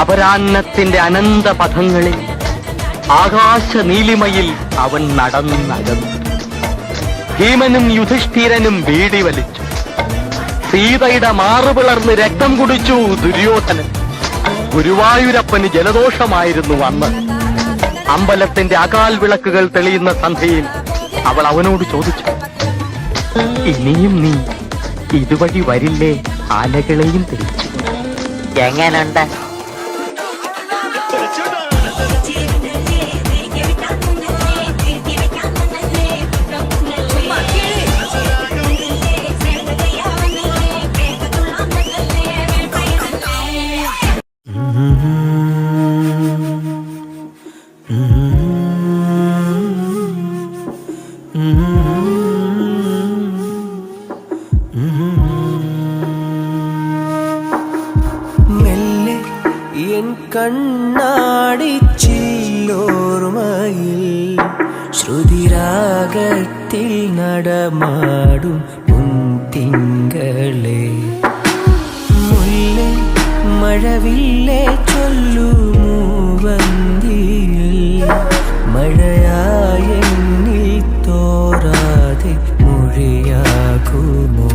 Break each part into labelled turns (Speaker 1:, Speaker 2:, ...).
Speaker 1: അപരാഹ്നത്തിന്റെ അനന്ത പഥങ്ങളിൽ ആകാശ നീലിമയിൽ അവൻ നടന്നകന്നു. ഭീമനും യുധിഷ്ഠിരനും ബീഡി വലിച്ചു. സീതയുടെ മാറുപിളർന്ന് രക്തം കുടിച്ചു ദുര്യോധനൻ. ഗുരുവായൂരപ്പന് ജലദോഷമായിരുന്നു അന്ന്. അമ്പലത്തിന്റെ അകാൽ വിളക്കുകൾ തെളിയുന്ന സന്ധ്യയിൽ അവൾ അവനോട് ചോദിച്ചു, ഇനിയും നീ ഇതുവഴി വരില്ലേ ആലകളെയും തിരിച്ചു? എങ്ങനുണ്ട്?
Speaker 2: മെല്ലെ എൻ കണ്ണാടിച്ചില്ലോർമയിൽ ശ്രുതിരാഗത്തിൽ നടമാടും തിങ്കളെ, മുല്ലേ മഴവില്ലേ ചൊല്ലുമൂവന്തിയിൽ മഴയായെന്നിൽ തോരാതെ മൊഴിയാകുമോ?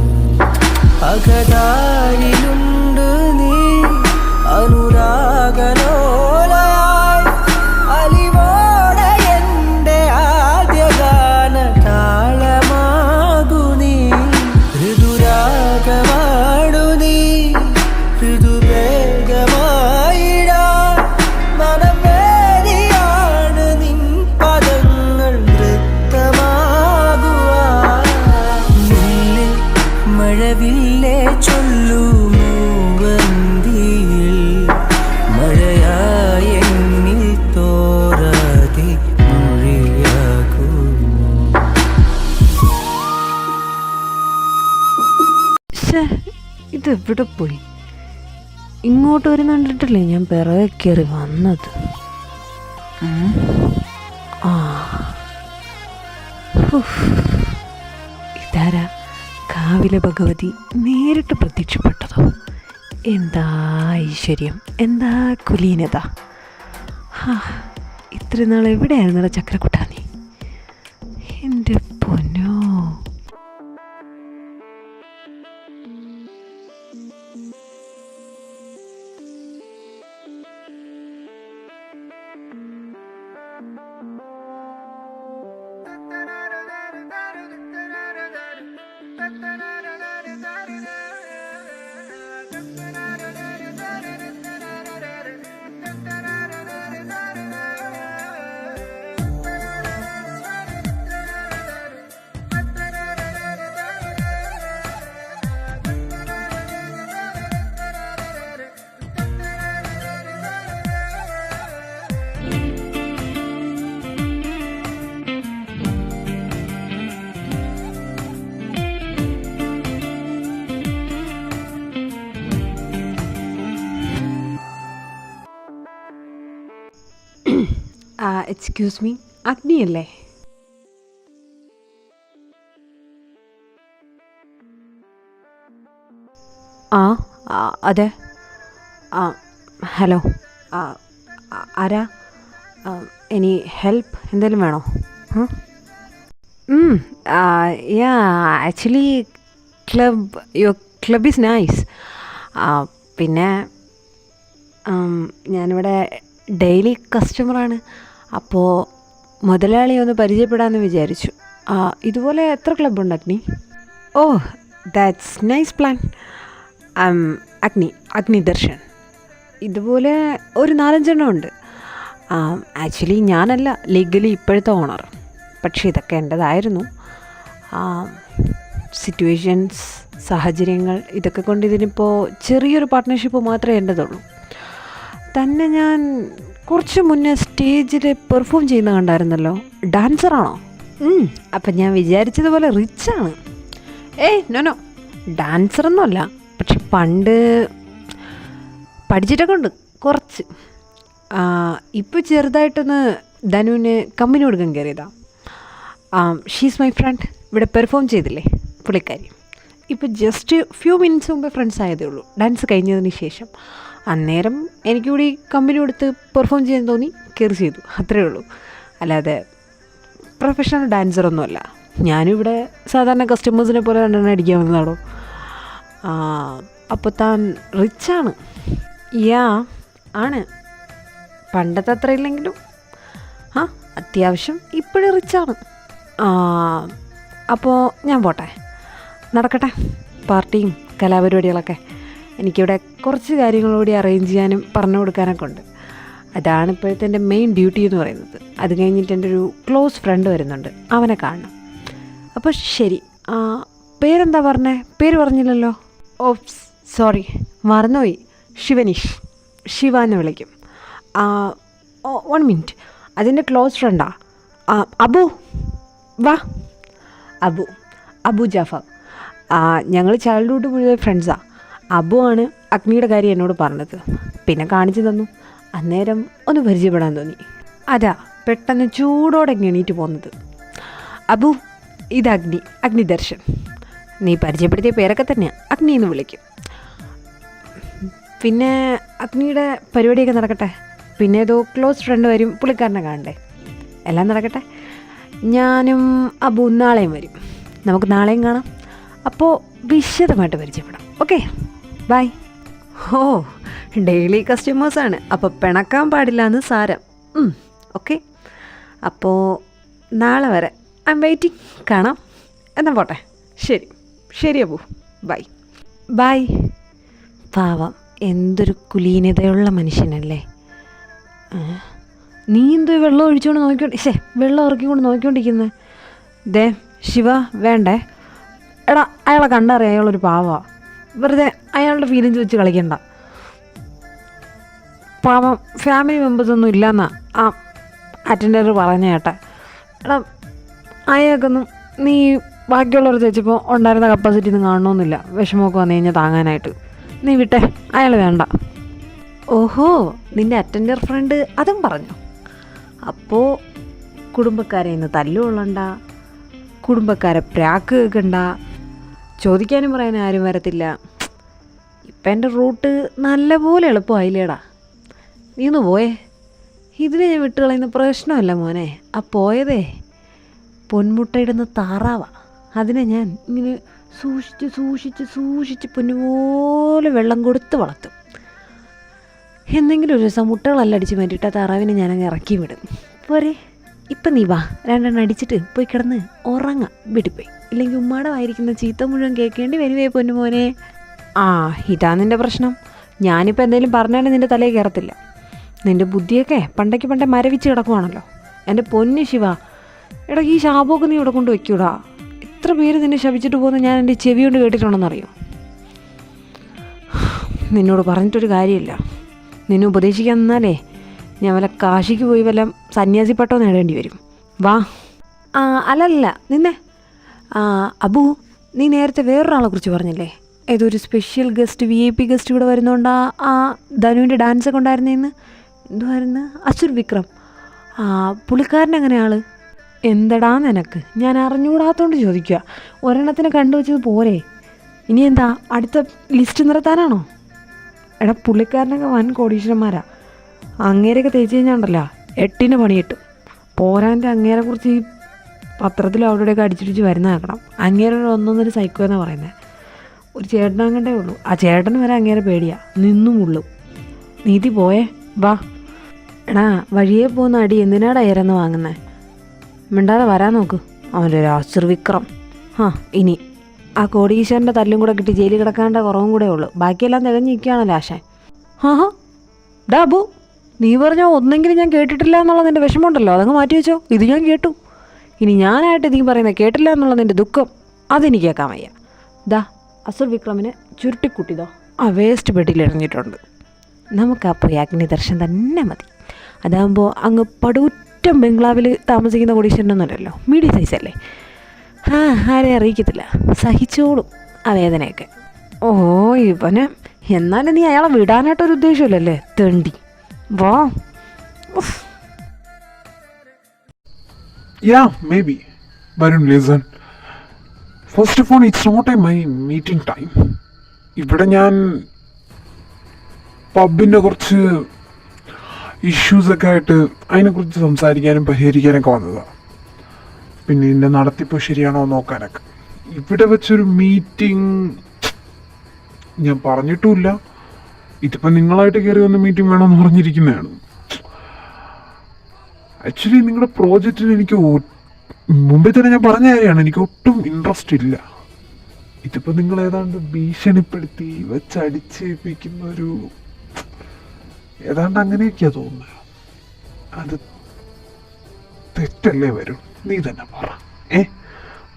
Speaker 2: അകതാരിലുണ്ട് നീ അനുരാഗലോലായി, അലിവോടെ എൻ്റെ ആദ്യഗാന താളമാകു നീ, ഋതുരാഗമാടു നീ, ഋതുവേഗമായിടാ മനം വേദിയാണ് നിൻ പദങ്ങൾ നൃത്തമാകുവാ. മുല്ലേ മഴവില്ലേ ചൊല്ലുമൂവന്തിയിൽ മഴയായെന്നിൽ തോരാതെ മൊഴിയാകുമോ?
Speaker 3: ഇതെവിടെ പോയി? ഇങ്ങോട്ട് വരുന്നുണ്ടിട്ടല്ലേ ഞാൻ പിറകെ കയറി വന്നത്. ഇതാരാ? കാവിലെ ഭഗവതി നേരിട്ട് പ്രത്യക്ഷപ്പെട്ടതോ? എന്താ ഐശ്വര്യം, എന്താ കുലീനത! ഇത്ര നാൾ എവിടെയായിരുന്നല്ലോ ചക്രക്കുട്ടാ നീ? എൻ്റെ പൊന്നോ. എക്സ്ക്യൂസ് മീ, അഗ്നിയല്ലേ? അതെ. ഹലോ, ആരാ? എനി ഹെൽപ്പ് എന്തെങ്കിലും വേണോ? Actually your club is nice. പിന്നെ ഞാനിവിടെ ഡെയിലി കസ്റ്റമറാണ്. അപ്പോൾ മുതലാളി ഒന്ന് പരിചയപ്പെടാമെന്ന് വിചാരിച്ചു. ഇതുപോലെ എത്ര ക്ലബ്ബുണ്ട് അഗ്നി? ഓ, ദാറ്റ്സ് നൈസ് പ്ലാൻ. അഗ്നി ദർശൻ. ഇതുപോലെ ഒരു 4-5 എണ്ണം ഉണ്ട്. ആക്ച്വലി ഞാനല്ല ലീഗലി ഇപ്പോഴത്തെ ഓണർ, പക്ഷേ ഇതൊക്കെ എൻ്റെതായിരുന്നു. സിറ്റുവേഷൻസ്, സാഹചര്യങ്ങൾ ഇതൊക്കെ കൊണ്ട് ഇതിനിപ്പോൾ ചെറിയൊരു പാർട്ട്ണർഷിപ്പ് മാത്രമേ എൻ്റെതുള്ളൂ. തന്നെ ഞാൻ കുറച്ച് മുന്നേ സ്റ്റേജിൽ പെർഫോം ചെയ്യുന്ന കണ്ടായിരുന്നല്ലോ. ഡാൻസറാണോ? അപ്പം ഞാൻ വിചാരിച്ചതുപോലെ റിച്ചാണ്. നോ, ഡാൻസറൊന്നുമല്ല. പക്ഷെ പണ്ട് പഠിച്ചിട്ടൊക്കെ ഉണ്ട് കുറച്ച്. ഇപ്പോൾ ചെറുതായിട്ടൊന്ന് ധനുവിന് കമ്പനി കൊടുക്കാൻ കയറിയതാ. She's my friend. ഇവിടെ പെർഫോം ചെയ്തില്ലേ പുള്ളിക്കാരി. ഇപ്പോൾ ജസ്റ്റ് ഫ്യൂ മിനിറ്റ്സ് മുമ്പേ ഫ്രണ്ട്സ് ആയതേ ഉള്ളൂ, ഡാൻസ് കഴിഞ്ഞതിന് ശേഷം. അന്നേരം എനിക്ക് കൂടി കമ്പനി കൊടുത്ത് പെർഫോം ചെയ്യാൻ തോന്നി കയറി ചെയ്തു, അത്രയേ ഉള്ളൂ. അല്ലാതെ പ്രൊഫഷണൽ ഡാൻസറൊന്നുമല്ല. ഞാനും ഇവിടെ സാധാരണ കസ്റ്റമേഴ്സിനെ പോലെ രണ്ടെണ്ണം അടിക്കാൻ വന്നതാണോ. അപ്പോൾ താൻ റിച്ചാണ്? യാ ആണ്, പണ്ടത്തെ അത്ര ഇല്ലെങ്കിലും അത്യാവശ്യം ഇപ്പോഴും റിച്ചാണ്. അപ്പോൾ ഞാൻ പോട്ടെ, നടക്കട്ടെ പാർട്ടിയും കലാപരിപാടികളൊക്കെ. എനിക്കിവിടെ കുറച്ച് കാര്യങ്ങളോടി അറേഞ്ച് ചെയ്യാനും പറഞ്ഞു കൊടുക്കാനൊക്കെ ഉണ്ട്. അതാണ് ഇപ്പോഴത്തെ എൻ്റെ മെയിൻ ഡ്യൂട്ടി എന്ന് പറയുന്നത്. അത് കഴിഞ്ഞിട്ട് എൻ്റെ ഒരു ക്ലോസ് ഫ്രണ്ട് വരുന്നുണ്ട്, അവനെ കാണണം. അപ്പോൾ ശരി, പേരെന്താ പറഞ്ഞേ? പേര് പറഞ്ഞില്ലല്ലോ. ഓ സോറി, മറന്നുപോയി. ശിവനീഷ്, ശിവ എന്ന് വിളിക്കും. 1 മിനിറ്റ്, അതിൻ്റെ ക്ലോസ് ഫ്രണ്ടാ അബു. വാ. അബു ജാഫർ. ഞങ്ങൾ ചൈൽഡ്ഹുഡ് മുഴുവൻ ഫ്രണ്ട്സാണ്. അബു ആണ് അഗ്നിയുടെ കാര്യം എന്നോട് പറഞ്ഞത്, പിന്നെ കാണിച്ചു തന്നു. അന്നേരം ഒന്ന് പരിചയപ്പെടാൻ തോന്നി. അതാ പെട്ടെന്ന് ചൂടോടെ എണീറ്റ് പോകുന്നത്. അബു, ഇത് അഗ്നി ദർശൻ. നീ പരിചയപ്പെടുത്തിയ പേരൊക്കെ തന്നെയാണ്, അഗ്നി എന്ന് വിളിക്കും. പിന്നെ അഗ്നിയുടെ പരിപാടിയൊക്കെ നടക്കട്ടെ. പിന്നെ ഏതോ ക്ലോസ് ഫ്രണ്ട് വരും, പുള്ളിക്കാരനെ കാണണ്ടേ. എല്ലാം നടക്കട്ടെ. ഞാനും അബു നാളെയും വരും, നമുക്ക് നാളെയും കാണാം. അപ്പോൾ വിശദമായിട്ട് പരിചയപ്പെടാം. Okay, bye. ഓ, ഡെയിലി കസ്റ്റമേഴ്സാണ്, അപ്പോൾ പിണക്കാൻ പാടില്ല എന്ന് സാരം. ഓക്കെ, അപ്പോൾ നാളെ വരെ ഐ എം വെയിറ്റിംഗ്. കാണാം. എന്നാൽ പോട്ടെ. ശരി അബു, ബൈ. പാവം, എന്തൊരു കുലീനതയുള്ള മനുഷ്യനല്ലേ. നീ എന്തോ വെള്ളം ഒഴിച്ചുകൊണ്ട് വെള്ളം ഇറക്കിക്കൊണ്ട് നോക്കിക്കൊണ്ടിരിക്കുന്നത്. ദേ ശിവ, വേണ്ടേ. എടാ, അയാളെ കണ്ടറിയാം, അയാളൊരു പാവമാണ്. വെറുതെ അയാളുടെ ഫീലിങ്സ് വെച്ച് കളിക്കണ്ട. പാവം, ഫാമിലി മെമ്പേഴ്സൊന്നും ഇല്ലയെന്നാ ആ അറ്റൻഡർ പറഞ്ഞ കേട്ടെ. എടാ, അയാൾക്കൊന്നും നീ ബാക്കിയുള്ളവർ ചോദിച്ചപ്പോൾ ഉണ്ടായിരുന്ന കപ്പാസിറ്റി ഒന്നും കാണണമെന്നില്ല. വിഷമമൊക്കെ വന്നു കഴിഞ്ഞാൽ താങ്ങാനായിട്ട്. നീ വിട്ടെ, അയാൾ വേണ്ട. ഓഹോ, നിൻ്റെ അറ്റൻഡർ ഫ്രണ്ട് അതും പറഞ്ഞു. അപ്പോൾ കുടുംബക്കാരെ ഇന്ന് തല്ലുകൊള്ളണ്ട, കുടുംബക്കാരെ പ്രാക്ക് കേൾക്കണ്ട, ചോദിക്കാനും പറയാനും ആരും വരത്തില്ല. ഇപ്പം എൻ്റെ റൂട്ട് നല്ലപോലെ എളുപ്പമായില്ലേടാ. നീ ഒന്ന് പോയേ. ഇതിനെ ഞാൻ വിട്ടുകളയുന്ന പ്രശ്നമല്ല മോനെ. ആ പോയതേ പൊന്മുട്ടയിടുന്ന താറാവാ. അതിനെ ഞാൻ ഇങ്ങനെ സൂക്ഷിച്ച് പൊന്നുപോലെ വെള്ളം കൊടുത്ത് വളർത്തും. എന്തെങ്കിലും ഒരു ദിവസം മുട്ടകളെല്ലാം അടിച്ച് മാറ്റിയിട്ട് ആ താറാവിനെ ഞാനങ്ങ് ഇറക്കി വിടും. പോരെ, ഇപ്പം നീ വാ, 2 എണ്ണം അടിച്ചിട്ട് പോയി കിടന്ന് ഉറങ്ങാം വീട്ടിൽ പോയി. ഇല്ലെങ്കിൽ ഉമ്മാടമായിരിക്കുന്ന ചീത്ത മുഴുവൻ കേൾക്കേണ്ടി വരുവേ പൊന്നുമോനെ. ഇതാ നിൻ്റെ പ്രശ്നം. ഞാനിപ്പോൾ എന്തെങ്കിലും പറഞ്ഞാലും നിൻ്റെ തലയിൽ കയറത്തില്ല. നിൻ്റെ ബുദ്ധിയൊക്കെ പണ്ടേ മരവിച്ച് കിടക്കുവാണല്ലോ. എൻ്റെ പൊന്നു ശിവ, എടാ, ഈ ശാപമൊക്കെ നീ ഇവിടെ കൊണ്ട് വയ്ക്കൂടാ. എത്ര പേര് നിന്നെ ശപിച്ചിട്ട് പോകുന്ന ഞാൻ എൻ്റെ ചെവി കൊണ്ട് കേട്ടിട്ടുണ്ടെന്നറിയോ. നിന്നോട് പറഞ്ഞിട്ടൊരു കാര്യമില്ല. നിന്നെ ഉപദേശിക്കാൻ നിന്നാലേ ഞാൻ വല്ല കാശിക്ക് പോയി വല്ല സന്യാസിപ്പട്ടോ നേടേണ്ടി വരും. വാ. അല്ലല്ല, നിന്നെ. അബു, നീ നേരത്തെ വേറൊരാളെ കുറിച്ച് പറഞ്ഞില്ലേ, ഏതൊരു സ്പെഷ്യൽ ഗസ്റ്റ്, VIP ഗസ്റ്റ് ഇവിടെ വരുന്നതുകൊണ്ടാ ആ ധനുവിൻ്റെ ഡാൻസൊക്കെ ഉണ്ടായിരുന്നേന്ന്. എന്തുവായിരുന്നു? അസുർ വിക്രം. പുള്ളിക്കാരൻ എങ്ങനെയാൾ? എന്തടാ നിനക്ക്, ഞാൻ അറിഞ്ഞുകൂടാത്തോണ്ട് ചോദിക്കുക. ഒരെണ്ണത്തിനെ കണ്ടുവച്ചത് പോരെ, ഇനി എന്താ അടുത്ത ലിസ്റ്റ് നിറത്താനാണോ? എടാ, പുള്ളിക്കാരനൊക്കെ വൻ കോടീശ്വരന്മാരാ. അങ്ങേരെയൊക്കെ തേച്ച് കഴിഞ്ഞാണ്ടല്ലോ 8 പണി കിട്ടും. പോരാൻ്റെ അങ്ങേരെക്കുറിച്ച് ഈ പത്രത്തിലും അവിടെയൊക്കെ അടിച്ചിടിച്ച് വരുന്ന കേൾക്കണം. അങ്ങേരൊരു 1 സൈക്കോ എന്നാണ് പറയുന്നത്. ഒരു ചേട്ടനങ്ങണ്ടേ ഉള്ളൂ, ആ ചേട്ടന് വരെ അങ്ങേരെ പേടിയാ, നിന്നും ഉള്ളും. നീതി പോയേ, വാ. എടാ, വഴിയെ പോകുന്ന അടി എന്തിനാടാ ഇരന്ന് വാങ്ങുന്നത്? മിണ്ടാതെ വരാൻ നോക്ക്. അവൻ്റെ ഒരു അസുർ വിക്രം. ഇനി ആ കോടീശ്വരൻ്റെ തല്ലും കൂടെ കിട്ടി ജയിലിൽ കിടക്കാണ്ട കുറവും കൂടെ ഉള്ളൂ. ബാക്കിയെല്ലാം തികഞ്ഞ് നിൽക്കുകയാണല്ലോ ആശാൻ. ഡാ അബു, നീ പറഞ്ഞോ ഒന്നെങ്കിലും ഞാൻ കേട്ടിട്ടില്ല എന്നുള്ളത് നിൻ്റെ വിഷമമുണ്ടല്ലോ, അതങ്ങ് മാറ്റി വെച്ചോ. ഇത് ഞാൻ കേട്ടു. ഇനി ഞാനായിട്ട് നീ പറയുന്നത് കേട്ടില്ല എന്നുള്ള നിൻ്റെ ദുഃഖം അതെനിക്ക് കേൾക്കാൻ വയ്യ. ദാ അസുർ വിക്രമിനെ ചുരുട്ടിക്കുട്ടിതോ ആ വേസ്റ്റ് ബെഡിൽ എറിഞ്ഞിട്ടുണ്ട്. നമുക്കപ്പോൾ ഈ അഗ്നി ദർശൻ തന്നെ മതി. അതാകുമ്പോൾ അങ്ങ് പടുറ്റം ബംഗ്ലാവിൽ താമസിക്കുന്ന കോടീശ്വരനൊന്നുമല്ലല്ലോ, മീഡിയം സൈസല്ലേ. ആരെ അറിയിക്കത്തില്ല, സഹിച്ചോളും ആ വേദനയൊക്കെ. ഓ ഇവന്, എന്നാലും നീ അയാളെ വിടാനായിട്ടൊരു ഉദ്ദേശമില്ലല്ലേ തെണ്ടി. വാ.
Speaker 4: Yeah, maybe. Varun, listen. First of all, it's not my meeting time. ഇവിടെ ഞാൻ പബിൻ്റെ കുറച്ച് ഇഷ്യൂസൊക്കെ ആയിട്ട് അതിനെക്കുറിച്ച് സംസാരിക്കാനും പരിഹരിക്കാനൊക്കെ വന്നതാണ്. പിന്നെ ഇതിൻ്റെ നടത്തിപ്പ് ശരിയാണോ നോക്കാനൊക്കെ. ഇവിടെ വെച്ചൊരു മീറ്റിംഗ് ഞാൻ പറഞ്ഞിട്ടുമില്ല. ഇതിപ്പോൾ നിങ്ങളായിട്ട് കയറി വന്ന മീറ്റിംഗ് വേണമെന്ന് പറഞ്ഞിരിക്കുന്നതാണ്. ആക്ച്വലി നിങ്ങളുടെ പ്രോജക്റ്റിന് എനിക്ക് മുമ്പേ തന്നെ ഞാൻ പറഞ്ഞ കാര്യമാണ്, എനിക്ക് ഒട്ടും ഇൻട്രസ്റ്റ് ഇല്ല. ഇതിപ്പോൾ നിങ്ങൾ ഏതാണ്ട് ഭീഷണിപ്പെടുത്തി വെച്ചടിച്ചേൽപ്പിക്കുന്ന ഒരു ഏതാണ്ട് അങ്ങനെയൊക്കെയാ തോന്നുന്നത്. അത് തെറ്റല്ലേ വരും? നീ തന്നെ പറ.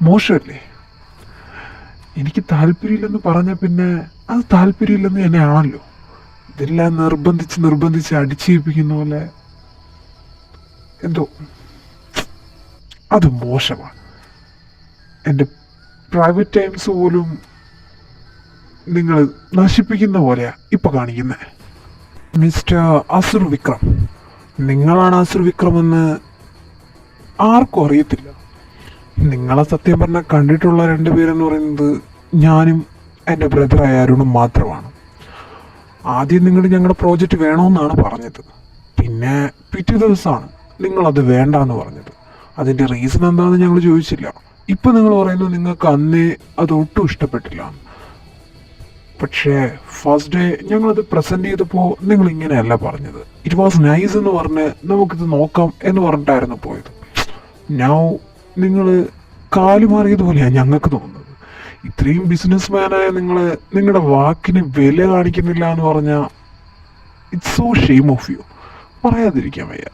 Speaker 4: മോശമല്ലേ? എനിക്ക് താല്പര്യമില്ലെന്ന് പറഞ്ഞ പിന്നെ അത് താല്പര്യമില്ലെന്ന് തന്നെയാണല്ലോ. ഇതെല്ലാം നിർബന്ധിച്ച് അടിച്ചേൽപ്പിക്കുന്ന പോലെ എന്തോ അത് മോശമാണ്. എൻ്റെ പ്രൈവറ്റ് ടൈംസ് പോലും നിങ്ങൾ നശിപ്പിക്കുന്ന പോലെയാ ഇപ്പൊ കാണിക്കുന്നത്. മിസ്റ്റർ അസുർ വിക്രം, നിങ്ങളാണ് അസുർ വിക്രം എന്ന് ആർക്കും അറിയത്തില്ല. നിങ്ങളെ സത്യം പറഞ്ഞാൽ കണ്ടിട്ടുള്ള രണ്ടുപേരെന്ന് പറയുന്നത് ഞാനും എൻ്റെ ബ്രദറായ അരുണും മാത്രമാണ്. ആദ്യം നിങ്ങൾ ഞങ്ങളുടെ പ്രോജക്റ്റ് വേണമെന്നാണ് പറഞ്ഞത്. പിന്നെ പിറ്റേ ദിവസമാണ് നിങ്ങളത് വേണ്ടാന്ന് പറഞ്ഞത്. അതിൻ്റെ റീസൺ എന്താണെന്ന് ഞങ്ങൾ ചോദിച്ചില്ല. ഇപ്പം നിങ്ങൾ പറയുന്നു നിങ്ങൾക്ക് അന്നേ അത് ഒട്ടും ഇഷ്ടപ്പെട്ടില്ല. പക്ഷേ ഫസ്റ്റ് ഡേ ഞങ്ങളത് പ്രസൻറ്റ് ചെയ്തപ്പോൾ നിങ്ങൾ ഇങ്ങനെയല്ല പറഞ്ഞത്. ഇറ്റ് വാസ് നൈസ് എന്ന് പറഞ്ഞ് നമുക്കിത് നോക്കാം എന്ന് പറഞ്ഞിട്ടായിരുന്നു പോയത്. നൗ നിങ്ങൾ കാലുമാറിയതുപോലെയാണ് ഞങ്ങൾക്ക് തോന്നുന്നത്. ഇത്രയും ബിസിനസ് മാനായ നിങ്ങൾ നിങ്ങളുടെ വാക്കിന് വില കാണിക്കുന്നില്ല എന്ന് പറഞ്ഞാൽ it's so shame of you. പറയാതിരിക്കാൻ വയ്യ.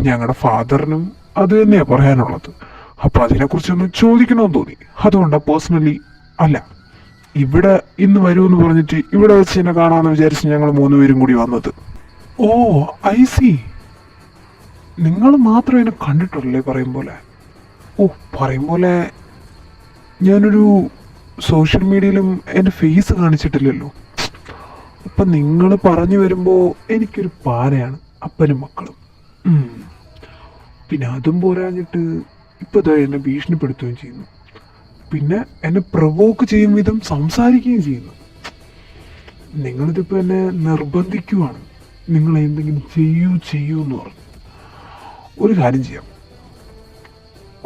Speaker 4: ഞങ്ങളുടെ ഫാദറിനും അത് തന്നെയാണ് പറയാനുള്ളത്. അപ്പോൾ അതിനെക്കുറിച്ചൊന്ന് ചോദിക്കണമെന്ന് തോന്നി. അതുകൊണ്ടാണ് പേഴ്സണലി അല്ല, ഇവിടെ ഇന്ന് വരുമെന്ന് പറഞ്ഞിട്ട് ഇവിടെ വെച്ച് എന്നെ കാണാമെന്ന് വിചാരിച്ച് ഞങ്ങൾ 3 പേരും കൂടി വന്നത്. ഓ ഐ സി, നിങ്ങൾ മാത്രം എന്നെ കണ്ടിട്ടുള്ളേ പറയും പോലെ. ഓ പറയും പോലെ ഞാനൊരു സോഷ്യൽ മീഡിയയിലും എൻ്റെ ഫേസ് കാണിച്ചിട്ടില്ലല്ലോ. അപ്പം നിങ്ങൾ പറഞ്ഞു വരുമ്പോൾ എനിക്കൊരു പാരയാണ് അപ്പനും മക്കളും. പിന്നെ അതും പോരാഞ്ഞിട്ട് ഇപ്പോൾ എന്നെ ഭീഷണിപ്പെടുത്തുകയും ചെയ്യുന്നു. പിന്നെ എന്നെ പ്രൊവോക്ക് ചെയ്യും വിധം സംസാരിക്കുകയും ചെയ്യുന്നു. നിങ്ങളിതിപ്പോൾ എന്നെ നിർബന്ധിക്കുവാണ്, നിങ്ങൾ എന്തെങ്കിലും ചെയ്യൂ എന്ന് പറഞ്ഞു. ഒരു കാര്യം ചെയ്യാം,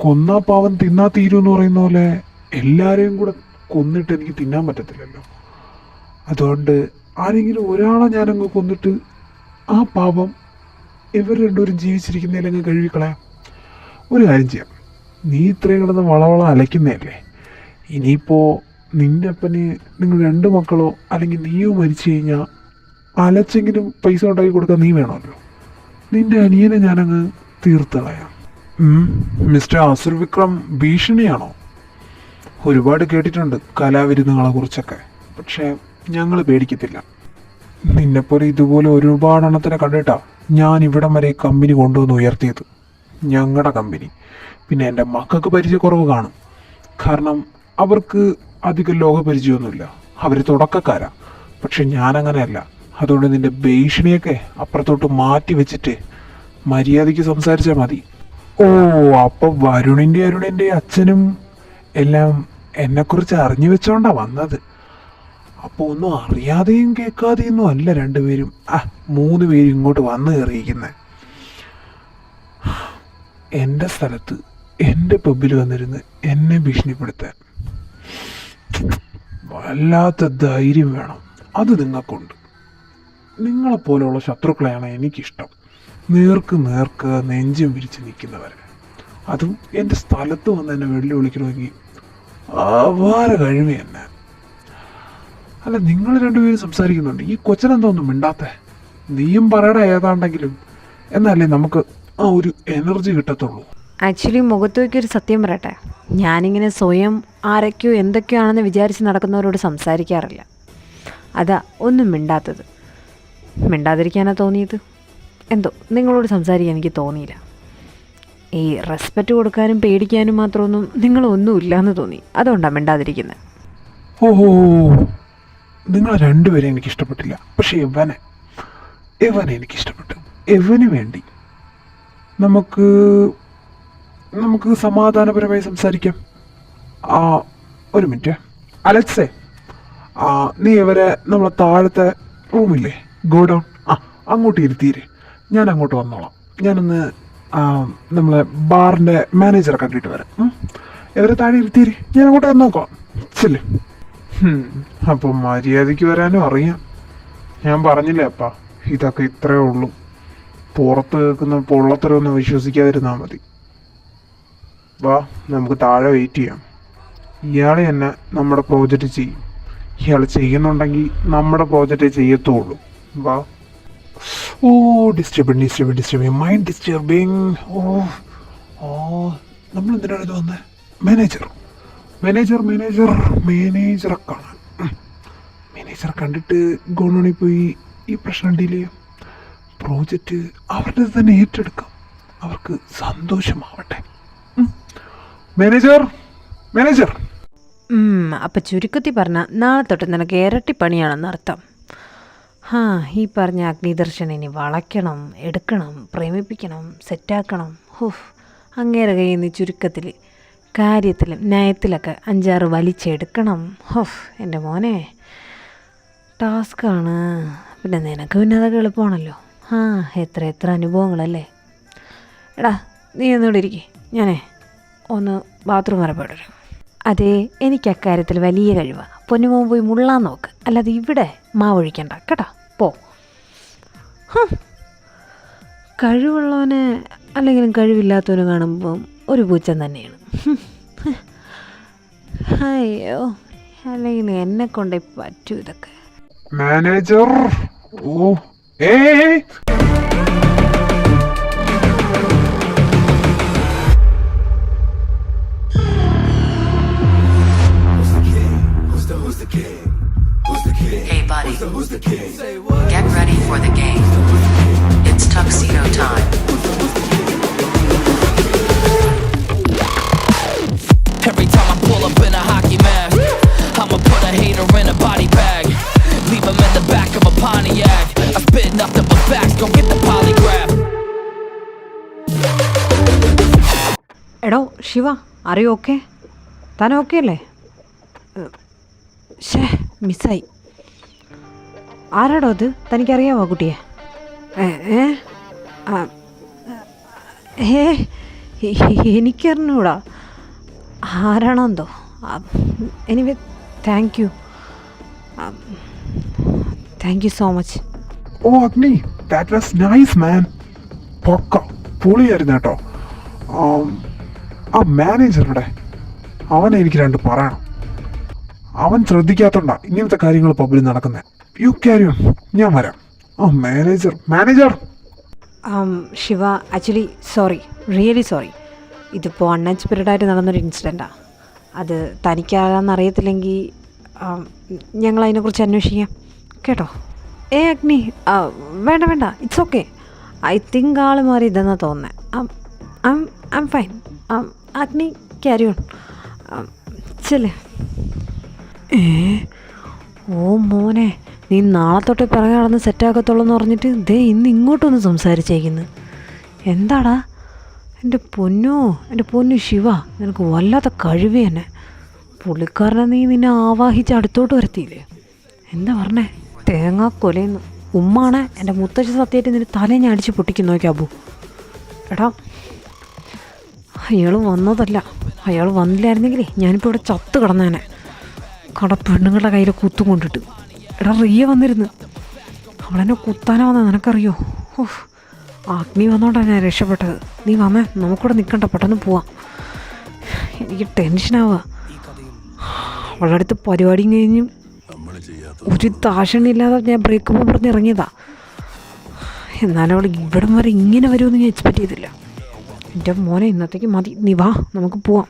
Speaker 4: കൊന്നാ പാവം തിന്നാ തീരൂ എന്ന് പറയുന്ന പോലെ എല്ലാവരെയും കൂടെ കൊന്നിട്ട് എനിക്ക് തിന്നാൻ പറ്റത്തില്ലല്ലോ. അതുകൊണ്ട് ആരെങ്കിലും ഒരാളെ ഞാനങ്ങ് കൊന്നിട്ട് ആ പാപം ഇവർ രണ്ടുപേരും ജീവിച്ചിരിക്കുന്നതിലങ്ങ് കഴുകിക്കളയാം. ഒരു കാര്യം ചെയ്യാം, നീ ഇത്രയും കിടന്ന് വളവള അലയ്ക്കുന്നതല്ലേ, ഇനിയിപ്പോൾ നിൻ്റെ അപ്പന് നിങ്ങൾ 2 മക്കളോ അല്ലെങ്കിൽ നീയോ മരിച്ചു കഴിഞ്ഞാൽ അലച്ചെങ്കിലും പൈസ ഉണ്ടാക്കി കൊടുക്കാൻ നീ വേണമല്ലോ. നിൻ്റെ അനിയനെ ഞാനങ്ങ് തീർത്ത് കളയാം. മിസ്റ്റർ അസുർ വിക്രം ഭീഷണിയാണോ? ഒരുപാട് കേട്ടിട്ടുണ്ട് കലാവിരുന്നുകളെ കുറിച്ചൊക്കെ, പക്ഷേ ഞങ്ങൾ പേടിക്കത്തില്ല. നിന്നെപ്പോലെ ഇതുപോലെ ഒരുപാട് എണ്ണത്തിനെ കണ്ടിട്ടാ ഞാൻ ഇവിടം വരെ കമ്പനി കൊണ്ടുവന്ന് ഉയർത്തിയത്. ഞങ്ങളുടെ കമ്പനി. പിന്നെ എൻ്റെ മക്കൾക്ക് പരിചയക്കുറവ് കാണും, കാരണം അവർക്ക് അധികം ലോകപരിചയമൊന്നുമില്ല. അവർ തുടക്കക്കാരാ. പക്ഷെ ഞാനങ്ങനെയല്ല. അതുകൊണ്ട് നിന്റെ ഭീഷണിയൊക്കെ അപ്പുറത്തോട്ട് മാറ്റി വെച്ചിട്ട് മര്യാദയ്ക്ക് സംസാരിച്ചാൽ മതി. ഓ അപ്പോൾ വരുണിൻ്റെ അച്ഛനും എല്ലാം എന്നെക്കുറിച്ച് അറിഞ്ഞു വെച്ചോണ്ടാ വന്നത്. അപ്പോൾ ഒന്നും അറിയാതെയും കേൾക്കാതെയൊന്നും അല്ല 2 പേരും 3 പേരും ഇങ്ങോട്ട് വന്ന് കയറിയിരിക്കുന്നത്. എൻ്റെ സ്ഥലത്ത് എൻ്റെ പബ്ബിൽ വന്നിരുന്ന് എന്നെ ഭീഷണിപ്പെടുത്താൻ വല്ലാത്ത ധൈര്യം വേണം. അത് നിങ്ങൾക്കുണ്ട്. നിങ്ങളെപ്പോലെയുള്ള ശത്രുക്കളെയാണ് എനിക്കിഷ്ടം. നേർക്ക് നെഞ്ചും വിരിച്ച് നിൽക്കുന്നവരെ. അതും എൻ്റെ സ്ഥലത്ത് വന്ന് എന്നെ വെല്ലുവിളിക്കണമെങ്കിൽ അപാര കഴിവ് തന്നെ. അല്ല, നിങ്ങൾ 2 പേരും സംസാരിക്കുന്നുണ്ട്, ഈ കൊച്ചനെന്തോന്നും മിണ്ടാത്ത? നീയും പറയട ഏതാണ്ടെങ്കിലും, എന്നല്ലേ നമുക്ക് ആ ഒരു എനർജി കിട്ടത്തുള്ളൂ.
Speaker 3: ആക്ച്വലി മുഖത്ത് നോക്കിയൊരു സത്യം പറയട്ടെ, ഞാനിങ്ങനെ സ്വയം ആരൊക്കെയോ എന്തൊക്കെയാണെന്ന് വിചാരിച്ച് നടക്കുന്നവരോട് സംസാരിക്കാറില്ല. അതാ ഒന്നും മിണ്ടാത്തത്. മിണ്ടാതിരിക്കാനാണ് തോന്നിയത്. എന്തോ നിങ്ങളോട് സംസാരിക്കാൻ എനിക്ക് തോന്നിയില്ല. ഈ റെസ്പെക്റ്റ് കൊടുക്കാനും പേടിക്കാനും മാത്രമൊന്നും നിങ്ങളൊന്നുമില്ലയെന്ന് തോന്നി. അതുകൊണ്ടാണ് മിണ്ടാതിരിക്കുന്നത്.
Speaker 4: ഓഹോ, നിങ്ങൾ 2 പേരെ എനിക്കിഷ്ടപ്പെട്ടില്ല. പക്ഷെ എവനെ എനിക്കിഷ്ടപ്പെട്ടു. എവന് വേണ്ടി നമുക്ക് സമാധാനപരമായി സംസാരിക്കാം. ഒരു മിനിറ്റ് അലക്സേ, നീ ഇവരെ നമ്മളെ താഴത്തെ റൂമില്ലേ, ഗോ ഡൗൺ. അങ്ങോട്ട് ഇരുത്തിയിര്, ഞാൻ അങ്ങോട്ട് വന്നോളാം. ഞാനൊന്ന് നമ്മളെ ബാറിൻ്റെ മാനേജറെ കണ്ടിട്ട് വരാം. ഇവരെ താഴെ ഇരുത്തിയിര്, ഞാൻ അങ്ങോട്ട് വന്നോക്കാം. ചെല്ലേ. അപ്പം മര്യാദയ്ക്ക് വരാനും അറിയാം. ഞാൻ പറഞ്ഞില്ലേ അപ്പാ, ഇതൊക്കെ ഇത്രയേ ഉള്ളൂ. പുറത്ത് കേൾക്കുന്ന പൊള്ളത്തരമൊന്നും വിശ്വസിക്കാതിരുന്നാൽ മതി. വാ, നമുക്ക് താഴെ വെയിറ്റ് ചെയ്യാം. ഇയാൾ തന്നെ നമ്മുടെ പ്രോജക്റ്റ് ചെയ്യും. ഇയാൾ ചെയ്യുന്നുണ്ടെങ്കിൽ നമ്മുടെ പ്രോജക്റ്റ് ചെയ്യത്തുള്ളൂ. വാ. ഓ, ഡിസ്റ്റർബിങ് മൈൻഡ് ഡിസ്റ്റർബിങ്. നമ്മൾ എന്തിനാണ് ഇത് വന്നത്? മാനേജറെ കാണാൻ. മാനേജറെ കണ്ടിട്ട് ഗോണോണി പോയി ഈ പ്രശ്നം ഡീൽ ചെയ്യാം. പ്രോജക്റ്റ് അവരുടെ തന്നെ ഏറ്റെടുക്കാം. അവർക്ക് സന്തോഷമാവട്ടെ. മാനേജർ.
Speaker 3: അപ്പം ചുരുക്കത്തിൽ പറഞ്ഞാൽ നാളെ തൊട്ട് നിനക്ക് ഇരട്ടി പണിയാണെന്ന് അർത്ഥം. ഈ പറഞ്ഞ അഗ്നിദർശനം ഇനി വളയ്ക്കണം, എടുക്കണം, പ്രേമിപ്പിക്കണം, സെറ്റാക്കണം. അങ്ങേരെ കയ്യിൽ നിന്ന് ചുരുക്കത്തിൽ കാര്യത്തിലും ന്യായത്തിലൊക്കെ 5-6 വലിച്ചെടുക്കണം. എൻ്റെ മോനെ ടാസ്ക്കാണ്. പിന്നെ നിനക്ക് പിന്നെ അതൊക്കെ എളുപ്പമാണല്ലോ. എത്ര അനുഭവങ്ങളല്ലേ. എടാ, നീ ഒന്നുകൂടെ ഇരിക്കേ, ഞാനേ ഒന്ന് ബാത്റൂം വരെ പോയിടരും. അതെ, എനിക്ക് അക്കാര്യത്തിൽ വലിയ കഴിവാണ്. പൊന്നുമോൻ പോയി മുള്ളാൻ നോക്ക്, അല്ലാതെ ഇവിടെ മാവൊഴിക്കണ്ട കേട്ടോ. പോ. കഴിവുള്ളവന് അല്ലെങ്കിലും കഴിവില്ലാത്തവന് കാണുമ്പം ഒരു പൂച്ചം തന്നെയാണ്. അയ്യോ, അല്ലെങ്കിൽ എന്നെ കൊണ്ടേ പറ്റൂ ഇതൊക്കെ.
Speaker 4: Manager.
Speaker 5: Hey buddy, get ready for the game. It's tuxedo time.
Speaker 6: Every time I pull up in a hockey mask, I'ma put a hater in a body bag. Leave him in the back of a Pontiac. I spit nothing but facts, go get the polygraph.
Speaker 3: എടോ ശിവ, അറിയോ? Okay? താൻ okay അല്ലേ? മിസ്സായി. ആരാടോ അത്? തനിക്കറിയാമോ കുട്ടിയെ? എനിക്കറിഞ്ഞൂടാ ആരാണോ എന്തോ. Anyway thank you so much.
Speaker 4: അഗ്നി, ദാറ്റ് വാസ് നൈസ് മാൻ. പൊക്ക പൊളിയായിരുന്നു കേട്ടോ. ആ മാനേജറുടെ അവനെ എനിക്ക് 2 പറയണം. അവൻ ശ്രദ്ധിക്കാത്തോണ്ടാ ഇങ്ങനത്തെ കാര്യങ്ങൾ പബ്ലിൽ നടക്കുന്നത്. യു ക്യാരി ഓൺ, ഞാൻ വരാം. Manager.
Speaker 3: Shiva, actually sorry, really sorry. ഇതിപ്പോൾ അൺഎക്സ്പെക്റ്റഡായിട്ട് നടന്നൊരു ഇൻസിഡൻറ്റാണ്. അത് തനിക്കാരാന്നറിയത്തില്ലെങ്കിൽ ഞങ്ങളതിനെക്കുറിച്ച് അന്വേഷിക്കാം കേട്ടോ. അഗ്നി, വേണ്ട, ഇറ്റ്സ് ഓക്കെ. ഐ തിങ്ക് ആൾ മാറി ഇതെന്നാണ് തോന്നുന്നത്. I am fine. അഗ്നി, ക്യാരി ഓൺ. ചെല്ലേ. ഓ മോനെ, നീ നാളെ തൊട്ടേ പിറകെ നടന്ന് സെറ്റാക്കത്തുള്ളൂ എന്ന് പറഞ്ഞിട്ട് ദേ ഇന്ന് ഇങ്ങോട്ടൊന്ന് സംസാരിച്ചേക്കുന്നു. എന്താടാ എൻ്റെ പൊന്നു ശിവ, നിനക്ക് വല്ലാത്ത കഴിവ് തന്നെ. പുള്ളിക്കാരനെ നിന്നെ ആവാഹിച്ച് അടുത്തോട്ട് വരത്തിയില്ലേ? എന്താ പറഞ്ഞേ? തേങ്ങാ കൊലയുന്നു. ഉമ്മാണ് എൻ്റെ മുത്തശ്ശി സത്യമായിട്ട് നിന്റെ തലേ ഞാൻ അടിച്ച് പൊട്ടിക്കുന്നു. നോക്കി അബു, എടാ അയാൾ വന്നതല്ല. അയാൾ വന്നില്ലായിരുന്നെങ്കിലേ ഞാനിപ്പോൾ ഇവിടെ ചത്ത് കിടന്നേനെ. പെണ്ണുങ്ങളുടെ കയ്യിൽ കുത്തും കൊണ്ടിട്ട്. എടാ റിയ വന്നിരുന്നു, അവളെന്നെ കുത്താനാ വന്നത്, നിനക്കറിയോ? അഗ്നി വന്നോണ്ടാണ് ഞാൻ രക്ഷപ്പെട്ടത്. നീ വന്നേ, നമുക്കിവിടെ നിൽക്കണ്ട, പെട്ടെന്ന് പോവാം. എനിക്ക് ടെൻഷനാവുക. അവളുടെ അടുത്ത് പരിപാടിയും കഴിഞ്ഞും ഒരു ദാക്ഷണില്ലാതെ ഞാൻ ബ്രേക്കപ്പ് പറഞ്ഞ് ഇറങ്ങിയതാ. എന്നാലും അവൾ ഇവിടം വരെ ഇങ്ങനെ വരുമെന്ന് ഞാൻ എക്സ്പെക്റ്റ് ചെയ്തില്ല. എൻ്റെ മോനെ, ഇന്നത്തേക്ക് മതി, നീ വാ, നമുക്ക് പോവാം.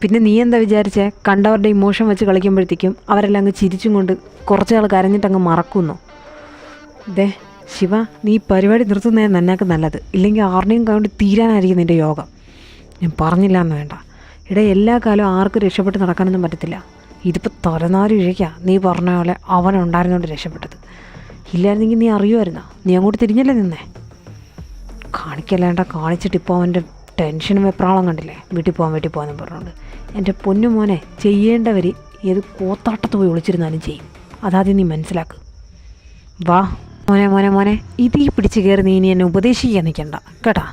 Speaker 3: പിന്നെ നീ എന്താ വിചാരിച്ചേ? കണ്ടവരുടെ ഇമോഷൻ വെച്ച് കളിക്കുമ്പോഴത്തേക്കും അവരെല്ലാം അങ്ങ് ചിരിച്ചും കൊണ്ട് കുറച്ച് നാൾ കരഞ്ഞിട്ട് അങ്ങ് മറക്കുന്നു. ദേ ശിവ, നീ പരിപാടി നിർത്തുന്നതാണ് നന്നാക്ക് നല്ലത്. ഇല്ലെങ്കിൽ ആരുടെയും കൊണ്ട് തീരാനായിരിക്കും നിൻ്റെ യോഗം. ഞാൻ പറഞ്ഞില്ല എന്ന് വേണ്ട. എല്ലാ കാലവും ആർക്കും രക്ഷപ്പെട്ട് നടക്കാനൊന്നും പറ്റത്തില്ല. ഇതിപ്പോൾ തലനാരി ഇഴയ്ക്കുക. നീ പറഞ്ഞ പോലെ അവനുണ്ടായിരുന്നോണ്ട് രക്ഷപ്പെട്ടത്. ഇല്ലായിരുന്നെങ്കിൽ നീ അറിയുമായിരുന്നോ? നീ അങ്ങോട്ട് തിരിഞ്ഞല്ലേ നിന്നേ? കാണിക്കല്ലേണ്ട, കാണിച്ചിട്ട് ഇപ്പോൾ അവൻ്റെ ടെൻഷനും വെപ്രാളം കണ്ടില്ലേ? വീട്ടിൽ പോകാമെന്ന് പറഞ്ഞുകൊണ്ട്. എൻ്റെ പൊന്നു മോനെ, ചെയ്യേണ്ടവർ ഏത് കോത്താട്ടത്ത് പോയി ഒളിച്ചിരുന്നാലും ചെയ്യും. അതാദ്യം നീ മനസ്സിലാക്ക്. വാ മോനെ മോനെ മോനെ, ഇതീ പിടിച്ച് കയറി നീ ഇനി എന്നെ ഉപദേശിക്കാൻ നിൽക്കണ്ട കേട്ടാ.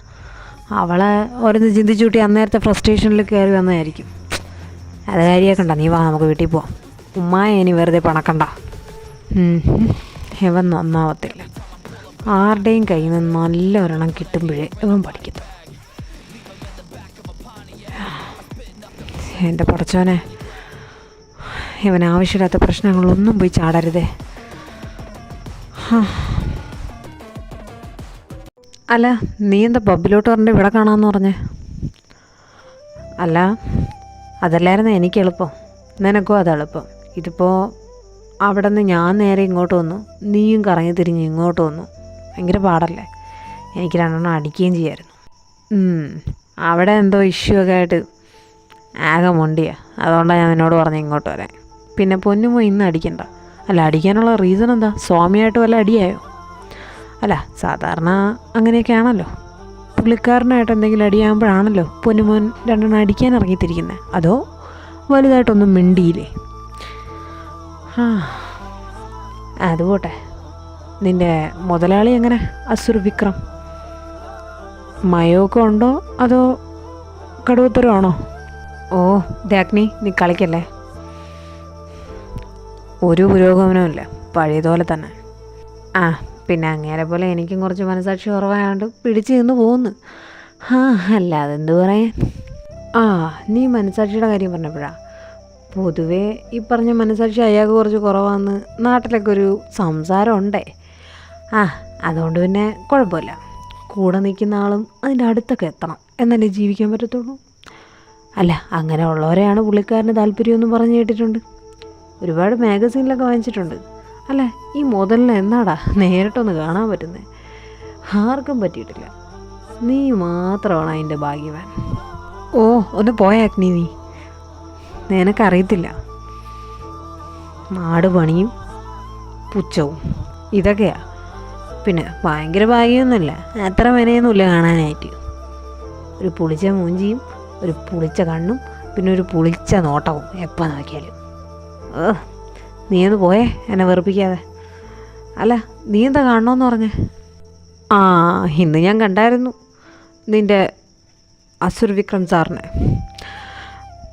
Speaker 3: അവളെ ഓരോന്ന് ചിന്തിച്ചു കൂട്ടി അന്നേരത്തെ ഫ്രസ്ട്രേഷനിൽ കയറി വന്നതായിരിക്കും. അത് കാര്യമാക്കണ്ട, നീ വാ നമുക്ക് വീട്ടിൽ പോവാം. ഉമ്മായ ഇനി വെറുതെ പണക്കണ്ട. ഇവൻ നന്നാവത്തില്ല. ആരുടെയും കയ്യിൽ നിന്ന് നല്ല ഒരെണ്ണം കിട്ടുമ്പോഴേ ഇവൻ പഠിക്കുന്നു. എൻ്റെ പടച്ചോനെ, ഇവൻ ആവശ്യമില്ലാത്ത പ്രശ്നങ്ങളൊന്നും പോയി ചാടരുതേ. അല്ല, നീ എന്താ പബ്ബിലോട്ട് പറഞ്ഞിട്ട് ഇവിടെ കാണാമെന്ന് പറഞ്ഞേ? അല്ല, അതല്ലായിരുന്നു എനിക്ക് എളുപ്പം, നിനക്കും അതെളുപ്പം. ഇതിപ്പോൾ അവിടെ നിന്ന് ഞാൻ നേരെ ഇങ്ങോട്ട് വന്നു, നീയും കറങ്ങി തിരിഞ്ഞ് ഇങ്ങോട്ട് വന്നു. ഭയങ്കര പാടല്ലേ? എനിക്ക് രണ്ടെണ്ണം അടിക്കുകയും ചെയ്യായിരുന്നു. അവിടെ എന്തോ ഇഷ്യൂ ഒക്കെ ആയിട്ട് ആകെ മൊണ്ടിയാ. അതുകൊണ്ടാണ് ഞാൻ എന്നോട് പറഞ്ഞ് ഇങ്ങോട്ട് വരാൻ. പിന്നെ പൊന്നുമോ ഇന്ന് അടിക്കണ്ട. അല്ല, അടിക്കാനുള്ള റീസൺ എന്താ? സ്വാമിയായിട്ട് വല്ല അടിയായോ? അല്ല, സാധാരണ അങ്ങനെയൊക്കെയാണല്ലോ. പുള്ളിക്കാരനായിട്ട് എന്തെങ്കിലും അടിയാകുമ്പോഴാണല്ലോ പൊന്നുമോൻ രണ്ടെണ്ണം അടിക്കാൻ ഇറങ്ങിത്തിരിക്കുന്നത്. അതോ വലുതായിട്ടൊന്നും മിണ്ടിയില്ലേ? അതുപോട്ടെ, നിൻ്റെ മുതലാളി എങ്ങനെ? അസുർ വിക്രം മയമൊക്കെ ഉണ്ടോ അതോ കടുവത്തരമാണോ? ഓ ദേഗ്നി, നീ കളിക്കല്ലേ. ഒരു പുരോഗമനവും ഇല്ല, പഴയതുപോലെ തന്നെ. പിന്നെ അങ്ങേരെ പോലെ എനിക്കും കുറച്ച് മനസാക്ഷി കുറവായതുകൊണ്ട് പിടിച്ച് നിന്ന് പോകുന്നു. അല്ലാതെ എന്ത് പറയാൻ. നീ മനസാക്ഷിയുടെ കാര്യം പറഞ്ഞപ്പോഴാണ്, പൊതുവേ ഈ പറഞ്ഞ മനസാക്ഷി അയാൾക്ക് കുറച്ച് കുറവാന്ന് നാട്ടിലൊക്കെ ഒരു സംസാരം ഉണ്ടേ. അതുകൊണ്ട് പിന്നെ കുഴപ്പമില്ല. കൂടെ നിൽക്കുന്ന ആളും അതിൻ്റെ അടുത്തൊക്കെ എത്തണം, എന്നല്ലേ ജീവിക്കാൻ പറ്റത്തുള്ളൂ. അല്ല, അങ്ങനെ ഉള്ളവരെയാണ് പുള്ളിക്കാരന് താല്പര്യമെന്ന് പറഞ്ഞു കേട്ടിട്ടുണ്ട്. ഒരുപാട് മാഗസീനിലൊക്കെ വാങ്ങിച്ചിട്ടുണ്ട്. അല്ല, ഈ മുതലിനെ എന്നാടാ നേരിട്ടൊന്ന് കാണാൻ പറ്റുന്നത്? ആർക്കും പറ്റിയിട്ടില്ല. നീ മാത്രമാണ് അതിൻ്റെ ഭാഗ്യവാൻ. ഒന്ന് പോയാക്നി, നീ നിനക്കറിയത്തില്ല. നാട് പണിയും പുച്ഛവും ഇതൊക്കെയാ. പിന്നെ ഭയങ്കര ഭാഗ്യമൊന്നുമില്ല, അത്ര വിനയൊന്നുമില്ല കാണാനായിട്ട്. ഒരു പുളിച്ച മൂഞ്ചിയും ഒരു പുളിച്ച കണ്ണും പിന്നെ ഒരു പുളിച്ച നോട്ടവും എപ്പോൾ നോക്കിയാലും. നീ ഒന്ന് പോയേ, എന്നെ വെറുപ്പിക്കാതെ. അല്ല, നീ എന്താ കാണണമെന്ന് പറഞ്ഞേ? ഇന്ന് ഞാൻ കണ്ടായിരുന്നു നിൻ്റെ അസുർ വിക്രം സാറിനെ.